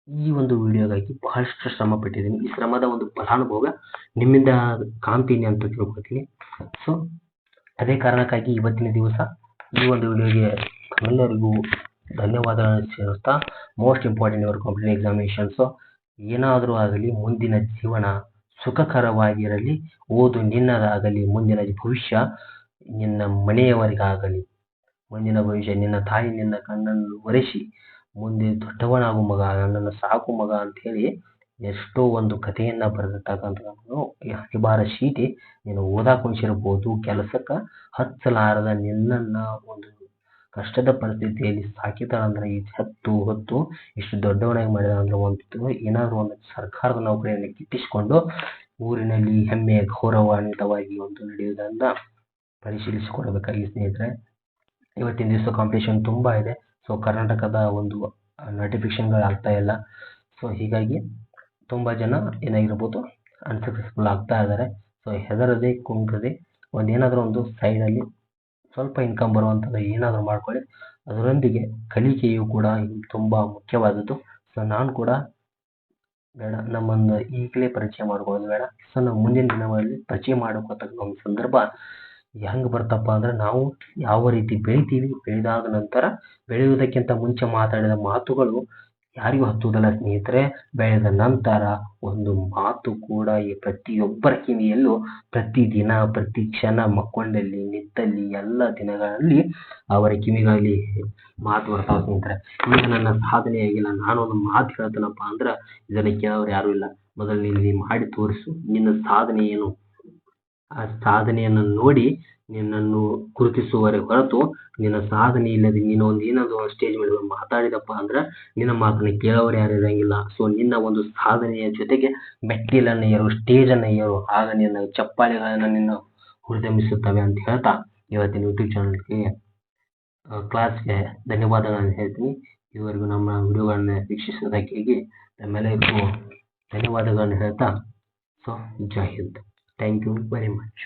ಈ ಒಂದು ವಿಡಿಯೋಗಾಗಿ ಬಹಳಷ್ಟು ಶ್ರಮ ಪಟ್ಟಿದ್ದೀನಿ. ಈ ಶ್ರಮದ ಒಂದು ಫಲಾನುಭವ ನಿಮ್ಮಿಂದ ಕಾಣ್ತೀನಿ ಅಂತ ತಿಳ್ಕೊತೀನಿ. ಸೊ ಅದೇ ಕಾರಣಕ್ಕಾಗಿ ಇವತ್ತಿನ ದಿವಸ ಈ ಒಂದು ವಿಡಿಯೋಗೆ ಎಲ್ಲರಿಗೂ ಧನ್ಯವಾದಗಳನ್ನು ಸೇರಿಸ್ತಾ, most important your competitive examinations ಏನಾದರೂ ಆಗಲಿ ಮುಂದಿನ ಜೀವನ ಸುಖಕರವಾಗಿರಲಿ. ಓದು ನಿನ್ನದಾಗಲಿ, ಮುಂದಿನ ಭವಿಷ್ಯ ನಿನ್ನ ಮನೆಯವರಿಗಾಗಲಿ, ಮುಂದಿನ ಭವಿಷ್ಯ ನಿನ್ನ ತಾಯಿ ನಿನ್ನ ಕಣ್ಣನ್ನು ಒರೆಸಿ ಮುಂದೆ ದೊಡ್ಡವನಾಗು ಮಗ, ನನ್ನನ್ನು ಸಾಕು ಮಗ ಅಂಥೇಳಿ ಎಷ್ಟೋ ಒಂದು ಕಥೆಯನ್ನು ಬರೆದಿರ್ತಕ್ಕಂಥದ್ದು ಹರಿಬಾರ ಶೀಟಿ. ನೀನು ಓದಾಕ ಕುಂಚಿರ್ಬೋದು, ಕೆಲಸಕ್ಕೆ ಹಚ್ಚಲಾರದ ನಿನ್ನನ್ನು ಒಂದು ಕಷ್ಟದ ಪರಿಸ್ಥಿತಿಯಲ್ಲಿ ಸಾಕಿತಾಳಂದ್ರೆ ಈ ಹೊತ್ತು ಇಷ್ಟು ದೊಡ್ಡವನಾಗಿ ಮಾಡಿದ ಅಂದ್ರೆ ಒಂದು ಏನಾದರೂ ಒಂದು ಸರ್ಕಾರದ ನೌಕರಿಯನ್ನು ಗಿಟ್ಟಿಸಿಕೊಂಡು ಊರಿನಲ್ಲಿ ಹೆಮ್ಮೆ ಗೌರವಾನ್ವಿತವಾಗಿ ಒಂದು ನಡೆಯುವುದರಿಂದ ಪರಿಶೀಲಿಸಿಕೊಡಬೇಕಾಗಿ ಸ್ನೇಹಿತರೆ. ಇವತ್ತಿನ ದಿವಸ ಕಾಂಪಿಟೇಷನ್ ತುಂಬ ಇದೆ. ಸೊ ಕರ್ನಾಟಕದ ಒಂದು ನೋಟಿಫಿಕೇಶನ್ಗಳು ಆಗ್ತಾ ಇಲ್ಲ. ಸೊ ಹೀಗಾಗಿ ತುಂಬ ಜನ ಏನಾಗಿರ್ಬೋದು ಅನ್ಸಕ್ಸಸ್ಫುಲ್ ಆಗ್ತಾ ಇದ್ದಾರೆ. ಸೊ ಹೆದರದೆ ಕುಂಕದೆ ಏನಾದರೂ ಒಂದು ಸೈಡಲ್ಲಿ ಸ್ವಲ್ಪ ಇನ್ಕಮ್ ಬರುವಂಥದ್ದು ಏನಾದರೂ ಮಾಡ್ಕೊಳ್ಳಿ. ಅದರೊಂದಿಗೆ ಕಲಿಕೆಯು ಕೂಡ ತುಂಬ ಮುಖ್ಯವಾದದ್ದು. ಸೊ ನಾನು ಕೂಡ ಬೇಡ ನಮ್ಮನ್ನು ಈಗಲೇ ಪರಿಚಯ ಮಾಡ್ಕೊಳ್ಳೋದು ಬೇಡ. ಸೊ ನಾವು ಮುಂದಿನ ದಿನಗಳಲ್ಲಿ ಪರಿಚಯ ಮಾಡ್ಕೋತಕ್ಕ ಒಂದು ಸಂದರ್ಭ ಹೆಂಗೆ ಬರ್ತಪ್ಪ ಅಂದ್ರೆ ನಾವು ಯಾವ ರೀತಿ ಬೆಳಿತೀವಿ, ಬೆಳೆದಾದ ನಂತರ ಬೆಳೆಯುವುದಕ್ಕಿಂತ ಮುಂಚೆ ಮಾತಾಡಿದ ಮಾತುಗಳು ಯಾರಿಗೂ ಹತ್ತುವುದಿಲ್ಲ ಸ್ನೇಹಿತರೆ. ಬೆಳೆದ ನಂತರ ಒಂದು ಮಾತು ಕೂಡ ಈ ಪ್ರತಿಯೊಬ್ಬರ ಕಿವಿಯಲ್ಲೂ ಪ್ರತಿದಿನ ಪ್ರತಿ ಕ್ಷಣ ಮಕ್ಕೊಂಡಲ್ಲಿ ನಿದ್ದಲ್ಲಿ ಎಲ್ಲ ದಿನಗಳಲ್ಲಿ ಅವರ ಕಿವಿಗಳಲ್ಲಿ ಮಾತು ಬರ್ತಾವೆ ಸ್ನೇಹಿತರೆ. ಈಗ ನನ್ನ ಸಾಧನೆ ಆಗಿಲ್ಲ, ನಾನು ಒಂದು ಮಾತು ಹೇಳ್ತೇನಪ್ಪ ಅಂದ್ರೆ ಇದನ್ನು ಕೇಳೋರು ಯಾರೂ ಇಲ್ಲ. ಮೊದಲು ನೀನು ಮಾಡಿ ತೋರಿಸು ನಿನ್ನ ಸಾಧನೆ ಏನು, ಆ ಸಾಧನೆಯನ್ನು ನೋಡಿ ನಿನ್ನನ್ನು ಗುರುತಿಸುವವರೆ ಹೊರತು ನಿನ್ನ ಸಾಧನೆ ಇಲ್ಲದೆ ನೀನು ಒಂದು ಏನಾದರೂ ಸ್ಟೇಜ್ ಮೇಲೆ ಮಾತಾಡಿದಪ್ಪ ಅಂದ್ರೆ ನಿನ್ನ ಮಾತನ್ನು ಕೇಳೋರು ಯಾರು ಇರೋಂಗಿಲ್ಲ. ಸೊ ನಿನ್ನ ಒಂದು ಸಾಧನೆಯ ಜೊತೆಗೆ ಮೆಟ್ಟಿಲನ್ನು ಏರು, ಸ್ಟೇಜನ್ನು ಏರು, ಆಗ ನಿನ್ನ ಚಪ್ಪಾಳೆಗಳನ್ನು ನಿನ್ನ ಹುರಿದುಂಬಿಸುತ್ತವೆ ಅಂತ ಹೇಳ್ತಾ ಇವತ್ತಿನ ಯೂಟ್ಯೂಬ್ ಚಾನಲ್ಗೆ ಕ್ಲಾಸ್ಗೆ ಧನ್ಯವಾದಗಳನ್ನು ಹೇಳ್ತೀನಿ. ಇದುವರೆಗೂ ನಮ್ಮ ವಿಡಿಯೋಗಳನ್ನು ವೀಕ್ಷಿಸೋದಕ್ಕಾಗಿ ನಮ್ಮೆಲ್ಲರಿಗೂ ಧನ್ಯವಾದಗಳನ್ನು ಹೇಳ್ತಾ, so Jai Hind. Thank you very much.